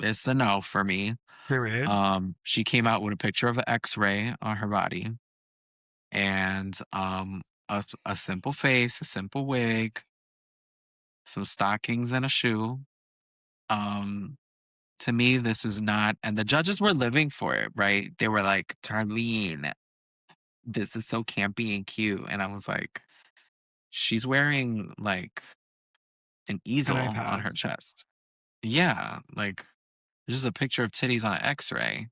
It's a no for me. Period. She came out with a picture of an X-ray on her body and a simple face, a simple wig, some stockings, and a shoe. Um, to me, this is not, and the judges were living for it, right? They were like, Darlene, this is so campy and cute, and I was like. she's wearing like an An easel on her iPad. chest. Yeah, like just a picture of titties on an X-ray.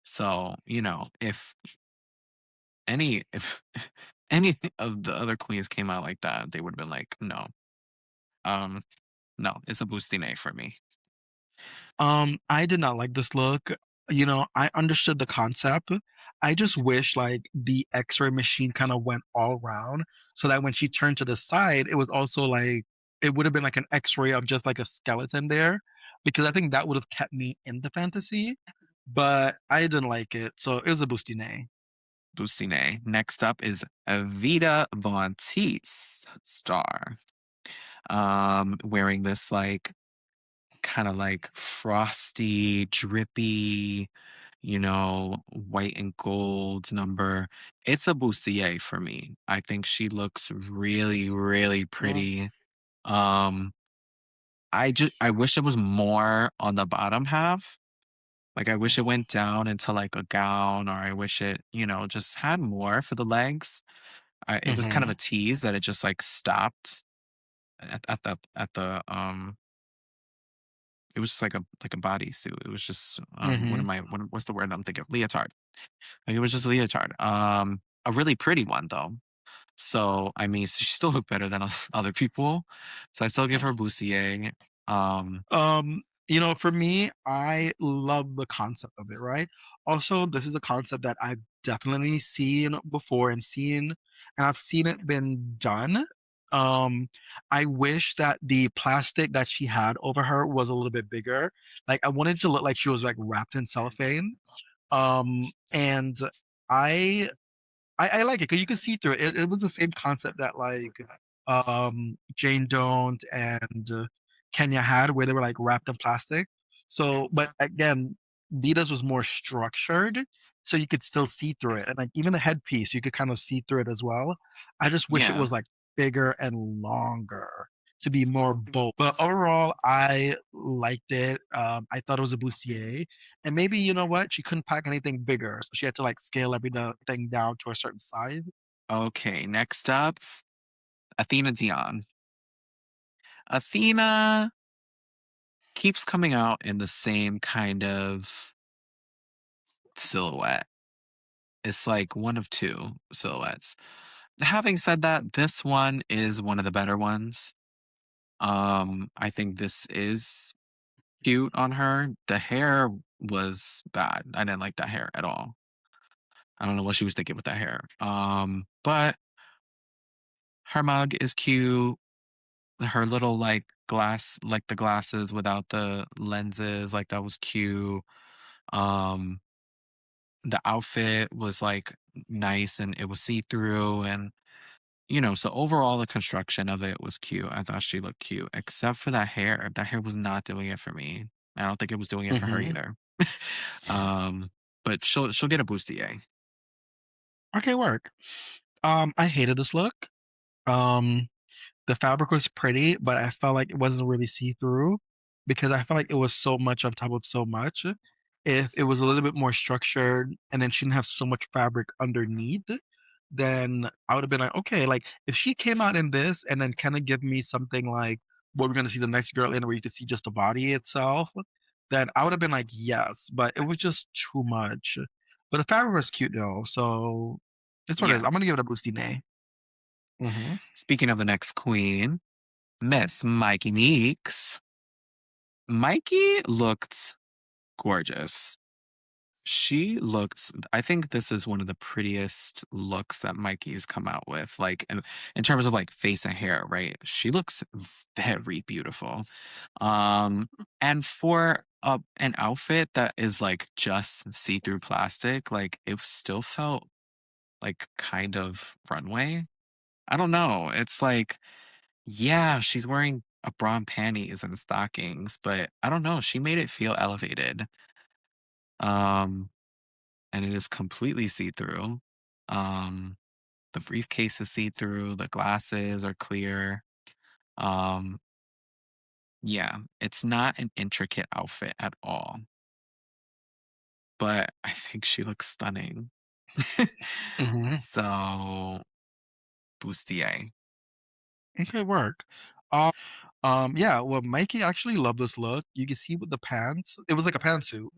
So, if any of the other queens came out like that, they would have been like, no. Um, no, it's a Busti-A for me. I did not like this look. You know, I understood the concept. I just wish like the X-ray machine kind of went all around so that when she turned to the side, it was also like it would have been like an X-ray of just like a skeleton there, because I think that would have kept me in the fantasy. But I didn't like it, so it was a Bustine. Busti-A. Next up is Evita Von Teese star. Wearing this like kind of like frosty, drippy, white and gold number. It's a bustier for me. I think she looks really, really Mm, pretty. Um, I wish it was more on the bottom half. Like I wish it went down into like a gown, or I wish it, just had more for the legs. It was kind of mm-hmm, a tease that it just like stopped at the. It was just like a bodysuit. It was just mm-hmm. what's the word I'm thinking of? Leotard. Like, it was just a leotard. A really pretty one though. So I mean, she still looked better than other people. So I still give her Bustier. Um, For me, I love the concept of it, right? Also, this is a concept that I've definitely seen before and I've seen it been done. Um, I wish that the plastic that she had over her was a little bit bigger. Like I wanted to look like she was like wrapped in cellophane. And I I like it because you can see through it. It was the same concept that like Jane Don't and Kenya had, where they were like wrapped in plastic. So, but again, Vita's was more structured, so you could still see through it, and like even the headpiece, you could kind of see through it as well. I just wish it yeah. was like bigger and longer to be more bold. But overall, I liked it. I thought it was a bustier. And maybe you know what? She couldn't pack anything bigger, so she had to like scale everything down to a certain size. Okay. Next up, Athena Dion. Athena keeps coming out in the same kind of silhouette. It's like one of two silhouettes. Having said that, this one is one of the better ones. I think this is cute on her. The hair was bad. I didn't like that hair at all. I don't know what she was thinking with that hair. But her mug is cute. Her little like like the glasses without the lenses, like that was cute. Um, the outfit was like nice and it was see-through, and so overall the construction of it was cute. I thought she looked cute, except for that hair. That hair was not doing it for me. I don't think it was doing it for her Hmm. either. um, but she'll get a bustier. Okay, work. I hated this look. Um, the fabric was pretty, but I felt like it wasn't really see-through because I felt like it was so much on top of so much. If it was a little bit more structured and then she didn't have so much fabric underneath, then I would have been like, okay, like if she came out in this and then kind of give me something like what we're gonna see the next girl in, where you could see just the body itself, then I would have been like, yes, but it was just too much. But the fabric was cute though, so it's what it is. Yeah. I'm gonna give it a boosty nay. Hmm. Speaking of the next queen, Miss Mikey Meeks. Mikey looked gorgeous. She looked, I think this is one of the prettiest looks that Mikey's come out with, like in terms of like face and hair, right? She looks very beautiful. Um, and for an outfit that is like just see-through plastic, like it still felt like kind of runway. I don't know. It's like, yeah, she's wearing a bra and panties and stockings, but I don't know. She made it feel elevated. Um, and it is completely see-through. Um, the briefcase is see-through, the glasses are clear. Um, yeah, it's not an intricate outfit at all, but I think she looks stunning. Hmm. So, bustier. Okay, work. Yeah, well, Mikey actually loved this look. You can see with the pants, it was like a pantsuit,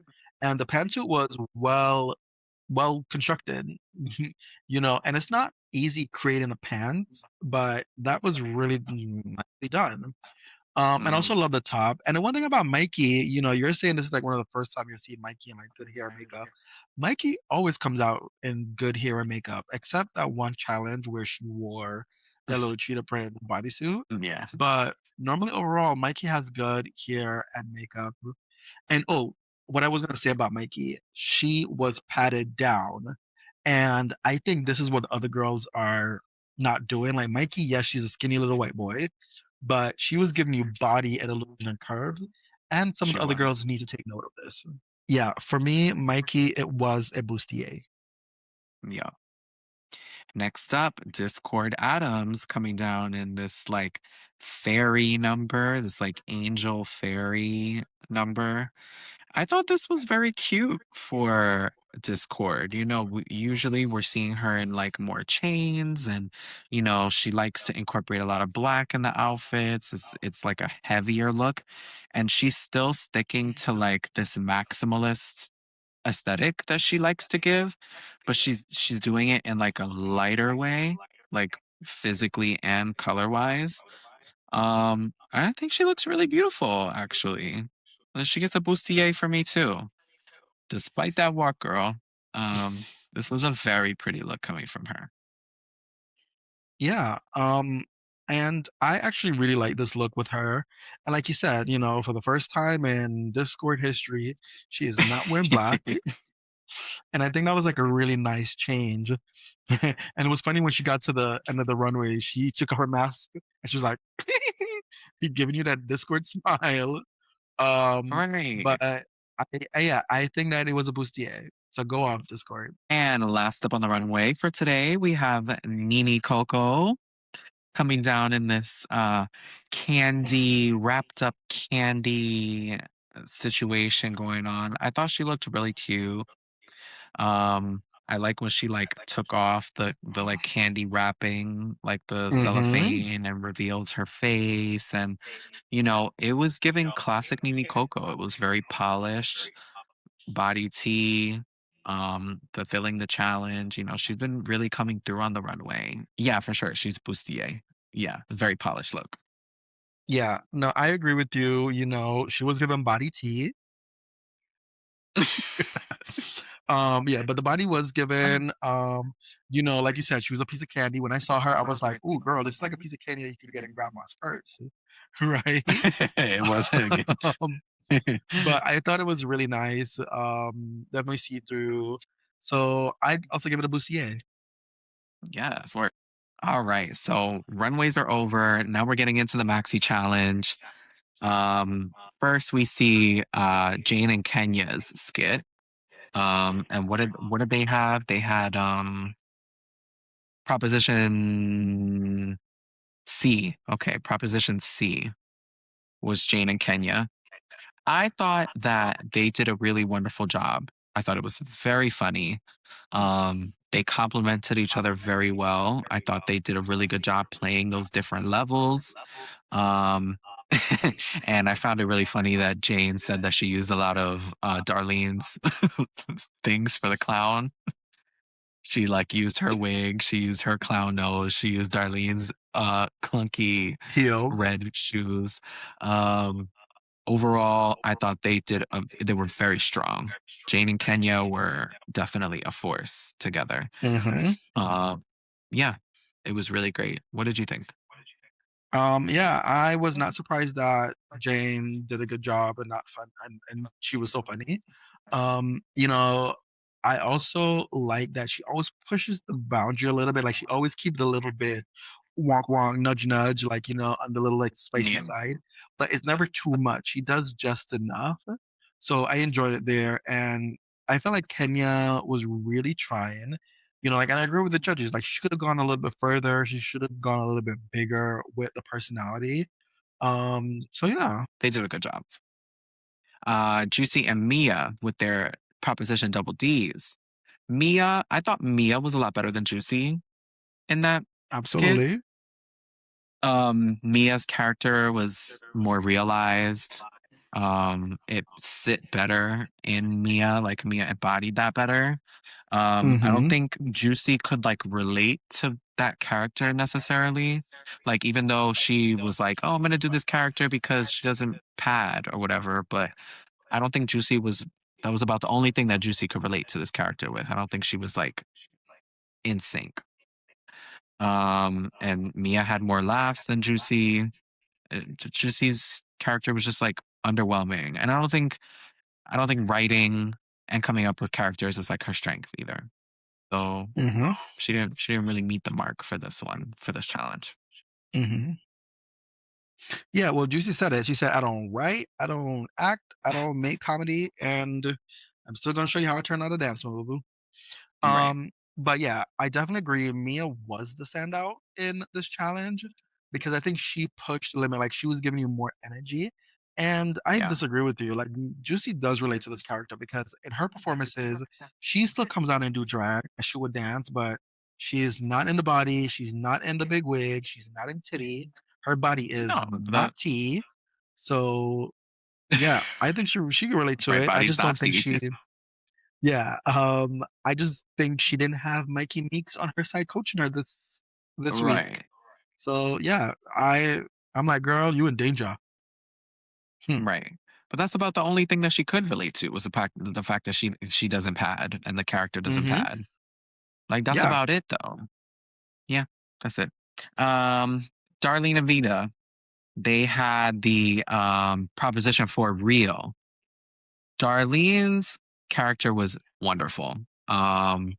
and the pantsuit was well constructed. And it's not easy creating the pants, but that was really nicely done. And Mm, also love the top. And the one thing about Mikey, you're saying this is like one of the first time you're seeing Mikey in like good hair and makeup. Mikey always comes out in good hair and makeup, except that one challenge where she wore that little cheetah print bodysuit. yeah, But normally overall, Mikey has good hair and makeup. And what I was gonna say about Mikey, she was patted down. And I think this is what the other girls are not doing. Like Mikey, yes, she's a skinny little white boy, but she was giving you body and illusion and curves. And some of she the other was. girls need to take note of this. Yeah, for me, Mikey, it was a bustier. Yeah. Next up, Discord Adams coming down in this like fairy number, this like angel fairy number. I thought this was very cute for Discord. Usually we're seeing her in like more chains and she likes to incorporate a lot of black in the outfits. It's like a heavier look and she's still sticking to like this maximalist aesthetic that she likes to give, but she's doing it in like a lighter way, like physically and color-wise. I think she looks really beautiful, actually. And she gets a bustier for me too. Despite that walk, girl, this was a very pretty look coming from her. Yeah. And I actually really like this look with her. And like you said, for the first time in Discord history, she is not wearing black. And I think that was like a really nice change. And it was funny when she got to the end of the runway, she took off her mask and she was like, he giving you that Discord smile. But Right. yeah, I think that it was a bustier. So go off Discord. And last up on the runway for today, we have Nini Coco coming down in this candy, wrapped up candy situation going on. I thought she looked really cute. I like when she like took off the like candy wrapping, like the Mm-hmm. cellophane and revealed her face. And it was giving classic Nini Coco. It was very polished, body tee, fulfilling the challenge. She's been really coming through on the runway. Yeah, for sure. She's bustier. Yeah, very polished look. Yeah, no, I agree with you. She was given body tea. Yeah, but the body was given, like you said, she was a piece of candy. When I saw her, I was like, "Ooh, girl, this is like a piece of candy that you could get in grandma's purse," right? It wasn't. Um, but I thought it was really nice. Definitely see through. So I'd also give it a bustier. Yes, we're all right. So runways are over. Now we're getting into the maxi challenge. Um, First we see Jane and Kenya's skit. And what did they have? They had Proposition C. Okay, Proposition C was Jane and Kenya. I thought that they did a really wonderful job. I thought it was very funny. They complemented each other very well. I thought they did a really good job playing those different levels. Um, and I found it really funny that Jane said that she used a lot of Darlene's things for the clown. She like used her wig, she used her clown nose, she used Darlene's clunky Heels. red shoes. Um, Overall, I thought they were very strong. Jane and Kenya were definitely a force together. Hmm. Uh, yeah, it was really great. What did you think? Yeah, I was not surprised that Jane did a good job and not fun and she was so funny. Um, you know, I also like that she always pushes the boundary a little bit. Like she always keeps it a little bit wonk wonk, nudge nudge, like on the little like spicy Yeah, side, but it's never too much. She does just enough. So I enjoyed it there. And I felt like Kenya was really trying. And I agree with the judges. Like she could have gone a little bit further. She should have gone a little bit bigger with the personality. So yeah. they did a good job. Juicy and Mia with their Proposition Double D's. I thought Mia was a lot better than Juicy in that skit. Absolutely. Mia's character was more realized. It sit better in Mia, like Mia embodied that better. I don't Mm-hmm. think Juicy could like relate to that character necessarily. Like, even though she was like, "Oh, I'm gonna do this character because she doesn't pad or whatever," but I don't think Juicy was. That was about the only thing that Juicy could relate to this character with. I don't think she was like in sync. And Mia had more laughs than Juicy. Juicy's character was just like underwhelming, and I don't think writing and coming up with characters is like her strength either. So Mm-hmm. she didn't really meet the mark for this one, for this challenge. Mm-hmm. Yeah, well, Juicy said it. She said, I don't write, I don't act, I don't make comedy, and I'm still gonna show you how I turn out a dance move. Boo. Right. But yeah, I definitely agree. Mia was the standout in this challenge because I think she pushed the limit. Like she was giving you more energy. And I Yeah. disagree with you. Like Juicy does relate to this character because in her performances, she still comes out and do drag and she would dance, but she is not in the body. She's not in the big wig. She's not in titty. Her body is No, the not tea. So yeah, I think she can relate to right it. I body's just don't not think tea. she yeah, I just think she didn't have Mikey Meeks on her side coaching her this week. Right. So yeah, I'm like, girl, you in danger. Hmm. Right. But that's about the only thing that she could relate to was the fact that she doesn't pad and the character doesn't Mm-hmm. pad. Like that's Yeah. about it though. Yeah, that's it. Um, Darlene and Vita, they had the proposition for real. Darlene's character was wonderful. Um,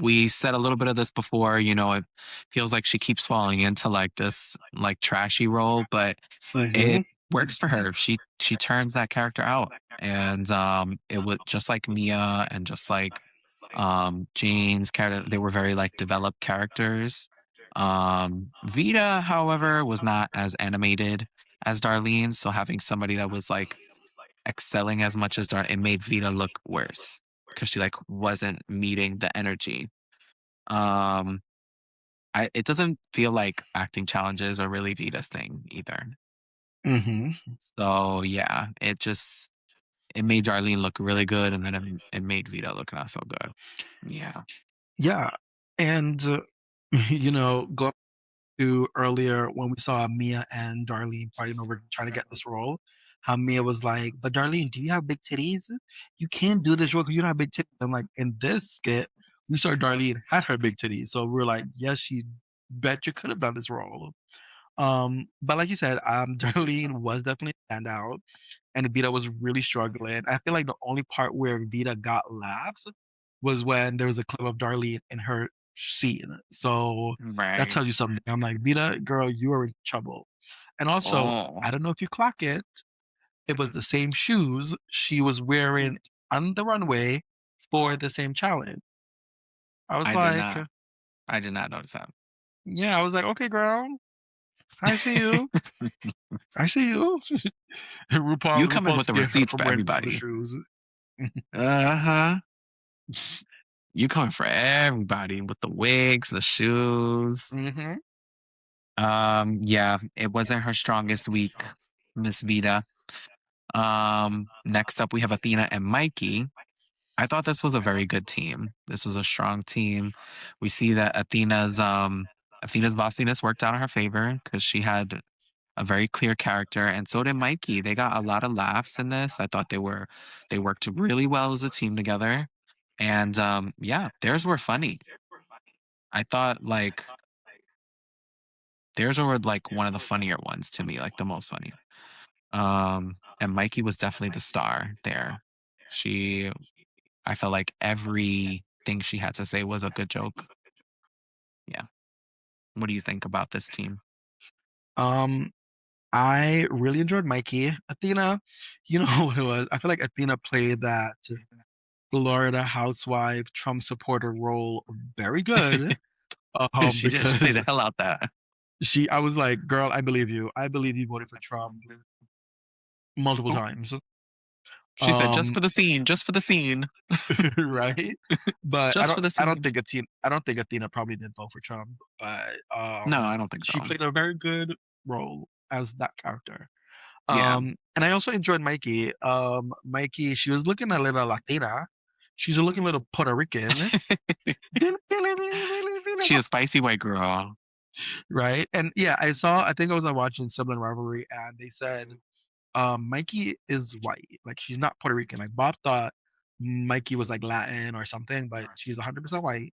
we said a little bit of this before, it feels like she keeps falling into like this like trashy role, but Mm-hmm. it works for her. She turns that character out. And it was just like Mia and just like Jane's character, they were very like developed characters. Vita, however, was not as animated as Darlene, so having somebody that was like excelling as much as Darlene, it made Vita look worse because she like wasn't meeting the energy. Um, it doesn't feel like acting challenges are really Vita's thing either. Mm-hmm. So yeah, it made Darlene look really good, and then it made Vita look not so good. Yeah, Yeah. And go to earlier when we saw Mia and Darlene fighting over trying to get this role, how Mia was like, "But Darlene, do you have big titties? You can't do this role because you don't have big titties." I'm like, in this skit, we saw Darlene had her big titties, so we're like, yes, she bet you could have done this role. But like you said, Darlene was definitely a standout, and Vita was really struggling. I feel like the only part where Vita got laughs was when there was a clip of Darlene in her scene. So that right. tells you something. I'm like, Vita, girl, you are in trouble. And also, Oh, I don't know if you clock it, it was the same shoes she was wearing on the runway for the same challenge. I was I did like, not. I did not notice that. yeah, I was like, okay, girl, I see you. I see you. And You RuPaul coming RuPaul with the scared her receipts from for wearing the other everybody. shoes. Uh-huh. You coming for everybody with the wigs, the shoes. Hmm. Yeah, it wasn't her strongest week, Miss Vita. Next up we have Athena and Mikey. I thought this was a very good team. This was a strong team. We see that Athena's bossiness worked out in her favor because she had a very clear character, and so did Mikey. They got a lot of laughs in this. I thought they worked really well as a team together. And yeah, theirs were funny. I thought like theirs were like one of the funnier ones to me, like the most funny. And Mikey was definitely the star there. She I felt like everything she had to say was a good joke. Yeah. What do you think about this team? Um, I really enjoyed Mikey. Athena, you know what it was? I feel like Athena played that Florida housewife Trump supporter role very good. She did. She played Because the hell out that. I was like, girl, I believe you. I believe you voted for Trump multiple times. She said, "Just Um, for the scene, just for the scene, right? But just for the scene." I don't think Athena probably did vote for Trump, but No, I don't think she so. played a very good role as that character. Yeah. And I also enjoyed Mikey. Mikey, she was looking a little Latina. She's looking a little Puerto Rican. She a spicy white girl. Right? And yeah, I think I was watching Sibling Rivalry and they said Mikey is white. Like she's not Puerto Rican. Like Bob thought Mikey was like Latin or something, but she's 100% white.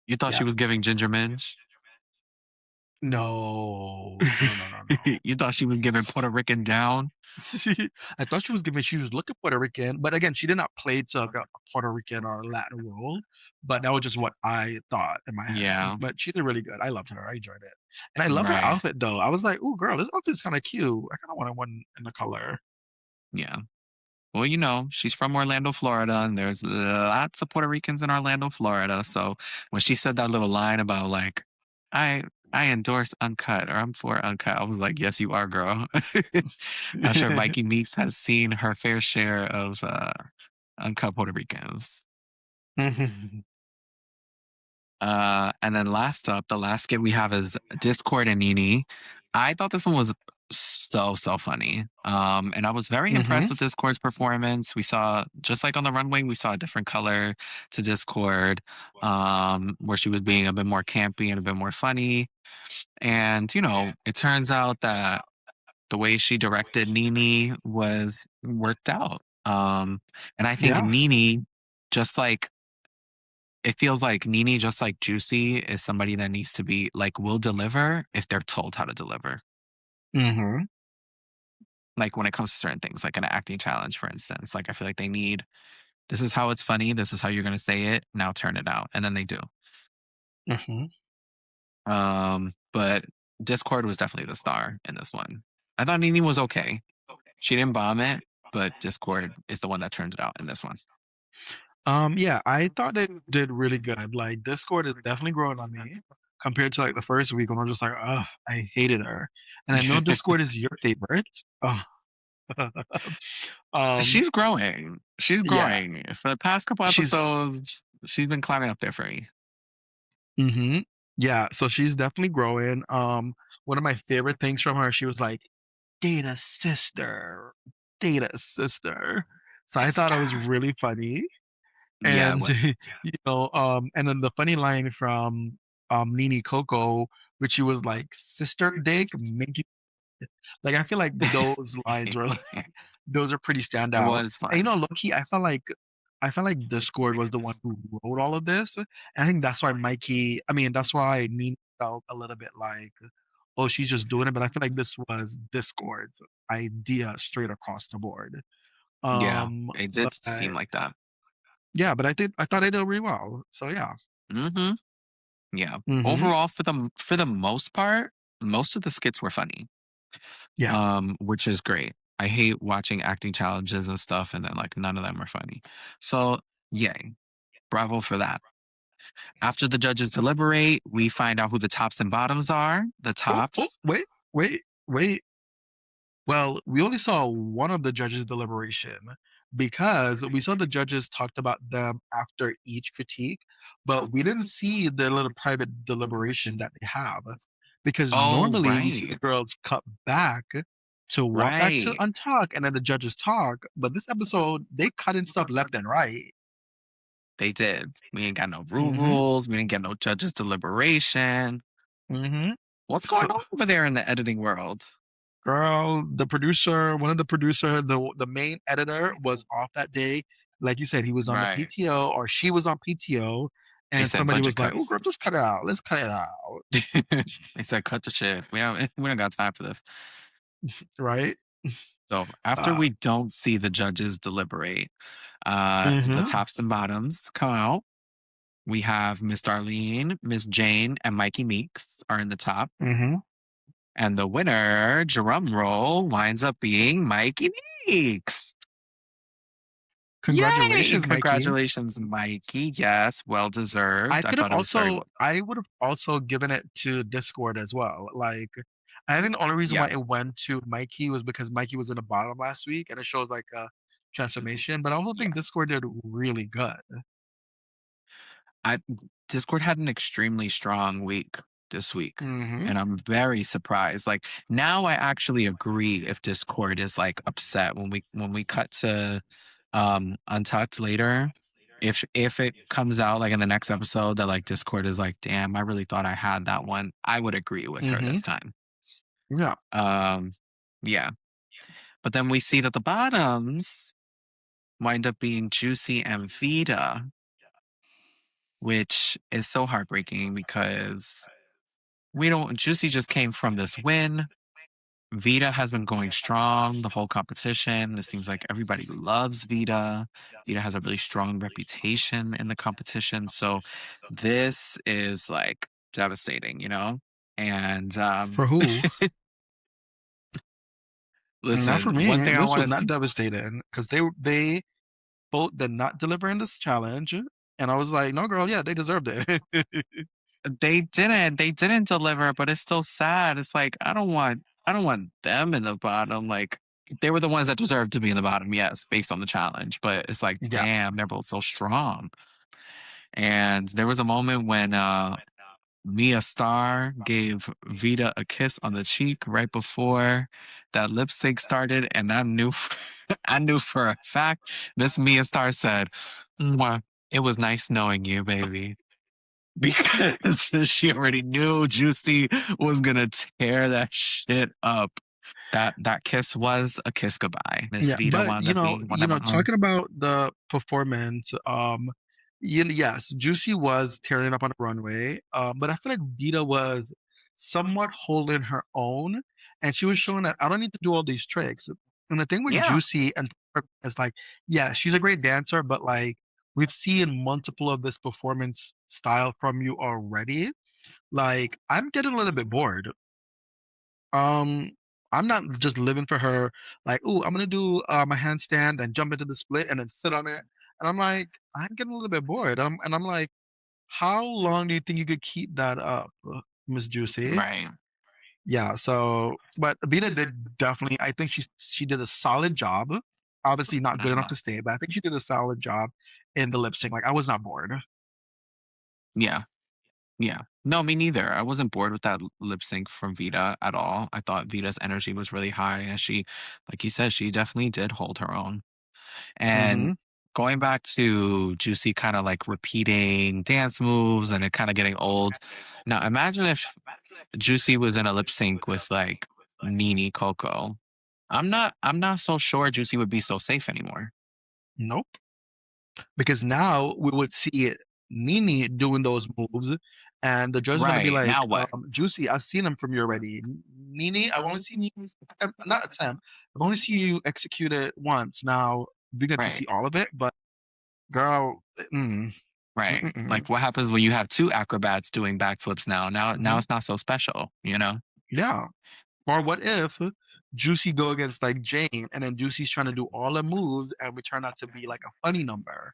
You thought Yeah. she was giving Ginger Minch? No, no, no, no, no. You thought she was giving Puerto Rican down? I thought she was looking Puerto Rican, but again, she did not play to like a Puerto Rican or Latin role. But that was just what I thought in my head. Yeah, But she did really good. I loved her. I enjoyed it, and I love her right. outfit though. I was like, "Oh, girl, this outfit's kind of cute. I kind of want one in the color." Yeah. Well, she's from Orlando, Florida, and there's lots of Puerto Ricans in Orlando, Florida. So when she said that little line about like, I I endorse uncut or I'm for uncut, I was like, yes, you are, girl. I'm sure Mikey Meeks has seen her fair share of uncut Puerto Ricans. And then last up, the last skit we have is Discord and Nini. I thought this one was so funny. And I was very Hmm. impressed with Discord's performance. We saw, just like on the runway, we saw a different color to Discord, where she was being a bit more campy and a bit more funny. And, it turns out that the way she directed Nini was worked out. And I think Yeah. Nini, just like it feels like Nini, just like Juicy, is somebody that needs to be like will deliver if they're told how to deliver. Hmm. Like when it comes to certain things, like an acting challenge, for instance. Like I feel like they need this is how it's funny, this is how you're gonna say it, now turn it out. And then they do. Hmm. But Discord was definitely the star in this one. I thought Nini was okay. She didn't bomb it, but Discord is the one that turned it out in this one. Yeah, I thought it did really good. Like Discord is definitely growing on me compared to like the first week when I'm just like, oh, I hated her. And I know Discord is your favorite. Oh. um, She's growing. She's yeah, growing. For the past couple she's episodes, she's been climbing up there for me. hmm yeah, so she's definitely growing. One of my favorite things from her, she was like, Data sister, Data sister. So I thought it was Sister. really funny. Yeah, it And was. and then the funny line from Nini Coco, which she was like, "Sister Dick, make you." Like I feel like those lines were like, those are pretty It standout. was And fun. Loki, I felt like Discord was the one who wrote all of this. And I think that's why that's why Nini felt a little bit like, oh, she's just doing it. But I feel like this was Discord's idea straight across the board. Yeah, Um, it but did seem like that. yeah, but I thought I did really well. So yeah. Hmm. Yeah. Hmm. Overall, for the most part, most of the skits were funny. Yeah. Which is great. I hate watching acting challenges and stuff, and then like none of them are funny. So yay, bravo for that. After the judges deliberate, we find out who the tops and bottoms are. The Oh, tops. wait. Well, we only saw one of the judges' deliberation because we saw the judges talked about them after each critique, but we didn't see the little private deliberation that they have. Because Oh, normally we see the right. girls cut back to walk back to Right. untalk and then the judges talk. But this episode, they cut in stuff left and right. They did. We ain't got no Hmm. rules. We didn't get no judges deliberation. Hmm. What's going on over there in the editing world? Girl, the producer, one of the producer, the main editor was off that day. Like you said, he was on the Right. PTO or she was on PTO, They and said somebody budget was like, "Oh, cuts. girl, just cut it out. Let's cut it out." They said cut the shit. We don't got time for this. Right? So after Uh, we don't see the judges deliberate, the mm-hmm, tops and bottoms come out. We have Miss Darlene, Miss Jane, and Mikey Meeks are in the top. mm-hmm. And the winner, drum roll, winds up being Mikey Meeks. Yay! Congratulations, Mikey. Congratulations, Mikey. Yes, well deserved. I thought it was very well done. I would have also given it to Discord as well. Like, I think the only reason Yeah. why it went to Mikey was because Mikey was in the bottom last week, and it shows like transformation, but I also Yeah. think Discord did really good. I Discord had an extremely strong week this week, Mhm. and I'm very surprised. Like now I actually agree if Discord is like upset when we cut to Untucked later. If it comes out like in the next episode that like Discord is like, damn, I really thought I had that one, I would agree with her this Mhm. time. Yeah. Um yeah. But then we see that the bottoms wind up being Juicy and Vita, which is so heartbreaking because we don't Juicy just came from this win. Vita has been going strong the whole competition. It seems like everybody loves Vita. Vita has a really strong reputation in the competition. So this is like devastating, you know? And For who? Not listen, for one me. thing I This want was to see not devastating because they both did not deliver in this challenge, and I was like, "No, girl, yeah, they deserved it." they didn't deliver, but it's still sad. It's like I don't want them in the bottom. Like they were the ones that deserved to be in the bottom, yes, based on the challenge. But it's like, Yeah. damn, they're both so strong. And there was a moment when Mia Star gave Vita a kiss on the cheek right before that lip sync started, and I knew I knew for a fact Miss Mia Star said, "Mwah, it was nice knowing you, baby." Because she already knew Juicy was gonna tear that shit up. That kiss was a kiss goodbye. Miss Yeah, Vita but wound up being one that went home. talking about the performance, yes, Juicy was tearing it up on the runway, but I feel like Vita was somewhat holding her own, and she was showing that I don't need to do all these tricks. And the thing with Yeah, Juicy and is like, yeah, she's a great dancer, but like we've seen multiple of this performance style from you already. Like, I'm getting a little bit bored. Um, I'm not just living for her, like, "Ooh, I'm gonna do, my handstand and jump into the split and then sit on it." And I'm like, I'm getting a little bit bored. I'm like, "How long do you think you could keep that up, Miss Juicy?" right. Yeah, so but Vita did definitely I think she did a solid job. Obviously not good enough Mhm. to stay, but I think she did a solid job in the lip sync. Like, I was not bored. Yeah. Yeah. No, me neither. I wasn't bored with that lip sync from Vita at all. I thought Vita's energy was really high, and she, like you said, she definitely did hold her own. And Mhm. going back to Juicy kind of like repeating dance moves and it kind of getting old. Now, imagine if Juicy was in a lip sync with like Nini Coco. I'm not so sure Juicy would be so safe anymore. Nope. Because now we would see Nini doing those moves, and the judge is gonna be Right. like, Now what? "Juicy, I've seen them from you already. Nini, I've only seen you not attempt. I've only seen you execute it once. Now we get to Right. see all of it, but girl, Right. mm-mm, Like what happens when you have two acrobats doing backflips now? Now mhm, it's not so special, you know? yeah." Or what if Juicy go against like Jane, and then Juicy's trying to do all the moves, and we turn out to be like a funny number,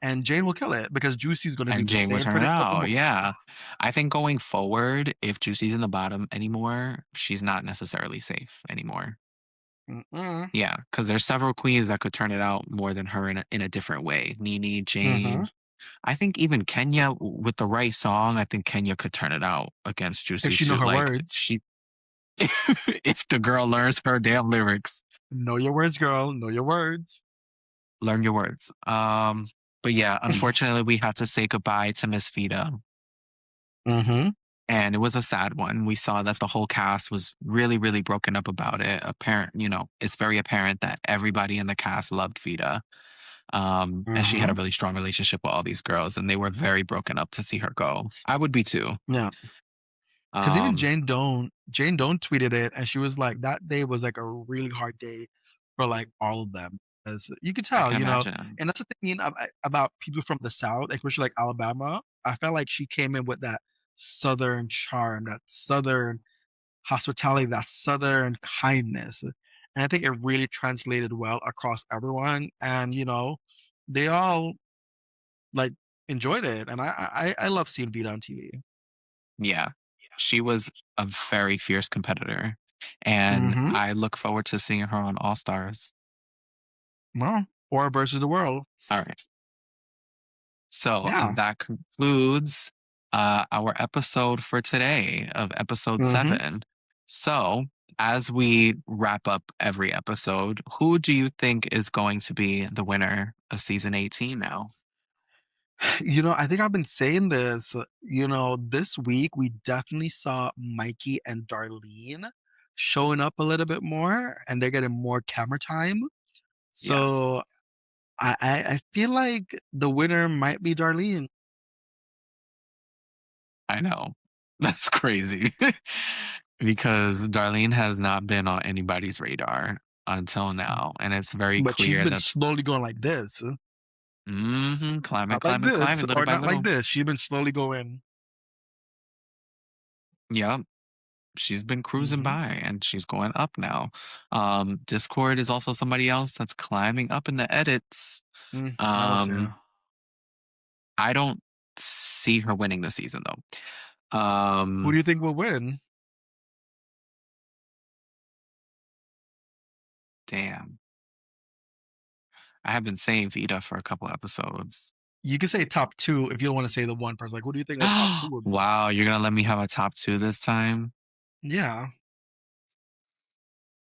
and Jane will kill it because Juicy's gonna do And the Jane would same turn it predictable out. move. Yeah. I think going forward, if Juicy's in the bottom anymore, she's not necessarily safe anymore. Mm-mm. Yeah, because there's several queens that could turn it out more than her in a different way. Nene, Mhm. Jane. I think even Kenya with the right song, I think Kenya could turn it out against If Juicy she know too. her Like words. she if the girl learns her damn lyrics, Know your words, girl. Know your words. learn your words. But yeah, unfortunately we had to say goodbye to Miss Vita. Mhm. And it was a sad one. We saw that the whole cast was really, really broken up about it. Apparent, you know, it's very apparent that everybody in the cast loved Vita. And she had a Mhm. really strong relationship with all these girls, and they were very broken up to see her go. I would be too. Yeah. Because even Um, Jane Doan tweeted it, and she was like, that day was like a really hard day for like all of them. As you could I tell, can imagine. and that's the thing about people from the South, especially like Alabama. I felt like she came in with that Southern charm, that Southern hospitality, that Southern kindness. And I think it really translated well across everyone. And, they all like enjoyed it. And I love seeing Vita on TV. Yeah, she was a very fierce competitor, and Hmm. I look forward to seeing her on All Stars. Well, or versus the world. All right. So Yeah. that concludes our episode for today of episode Mm-hmm. 7. So as we wrap up every episode, who do you think is going to be the winner of season 18 now? I think I've been saying this. This week we definitely saw Mikey and Darlene showing up a little bit more, and they're getting more camera time. Yeah. So I feel like the winner might be Darlene. I know. That's crazy. Because Darlene has not been on anybody's radar until now. And it's very But she's clear been that slowly going like this. climbing, Not like climbing, this, climbing little or by not like little. this. She's been slowly going. Yeah. She's been cruising Hmm. by and she's going up now. Discord is also somebody else that's climbing up in the edits. I will say. I don't see her winning this season though. Who do you think will win? Damn. I have been saying Vita for a couple episodes. You can say top 2 if you don't want to say the one person. Like, who do you think the top 2 will be? Wow, you're gonna let me have a top 2 this time? Yeah.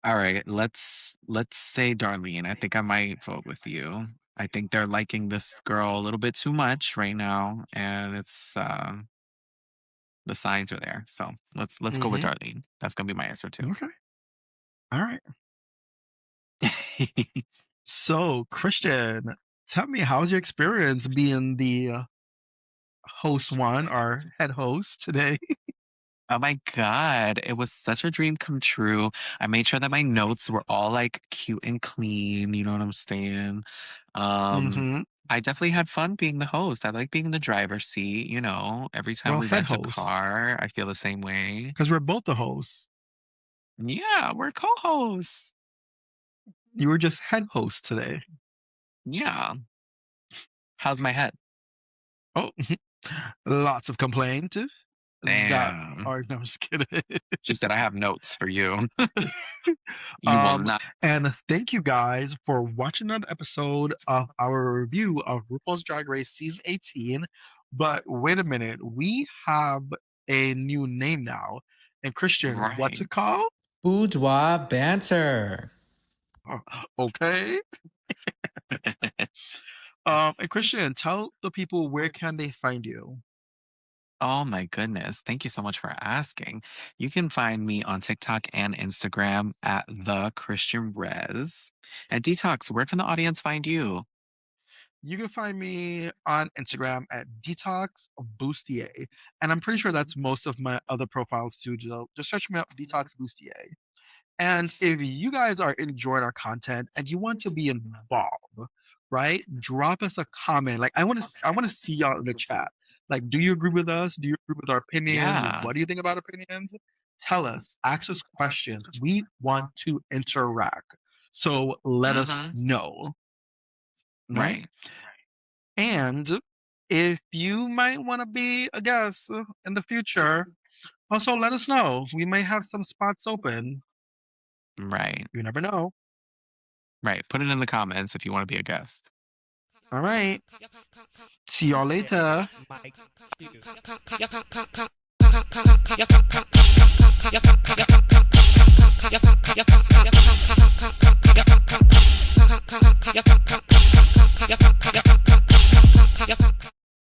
All right, let's say Darlene. I think I might vote with you. I think they're liking this girl a little bit too much right now, and it's the signs are there. So let's go with Hmm. Darlene. That's gonna be my answer too. Okay. All right. So, Christian, tell me, how's your experience being the host one or head host today? Oh my God. It was such a dream come true. I made sure that my notes were all like cute and clean. You know what I'm saying? Um, Hmm. I definitely had fun being the host. I like being in the driver's seat, every time Well, we head rent a host, car, I feel the same way. because we're both the hosts. Yeah, we're co-hosts. You were just head host today. Yeah. How's my head? Oh, lots of complaint. That Damn. are no, I'm just kidding. She said I have notes for you. You will not. And thank you guys for watching another episode of our review of RuPaul's Drag Race season 18. But wait a minute, we have a new name now. And Christian, what's Right. it called? Boudoir Banter. Okay. And Christian, tell the people where can they find you? Oh my goodness. Thank you so much for asking. You can find me on TikTok and Instagram at the Christian Rez. And Detoxx, where can the audience find you? You can find me on Instagram at Detoxx Busti-AE. And I'm pretty sure that's most of my other profiles too. Just search me up, Detoxx Busti-AE. And if you guys are enjoying our content and you want to be involved, right? Drop us a comment. Like I want to see y'all in the chat. Like, do you agree with us? Do you agree with our opinions? Yeah. What do you think about opinions? Tell us, ask us questions. We want to interact. So let us know. Right? Right. And if you might want to be a guest in the future, also let us know. We may have some spots open. Right. You never know. Right. Put it in the comments if you want to be a guest. All right. See y'all later. Mike,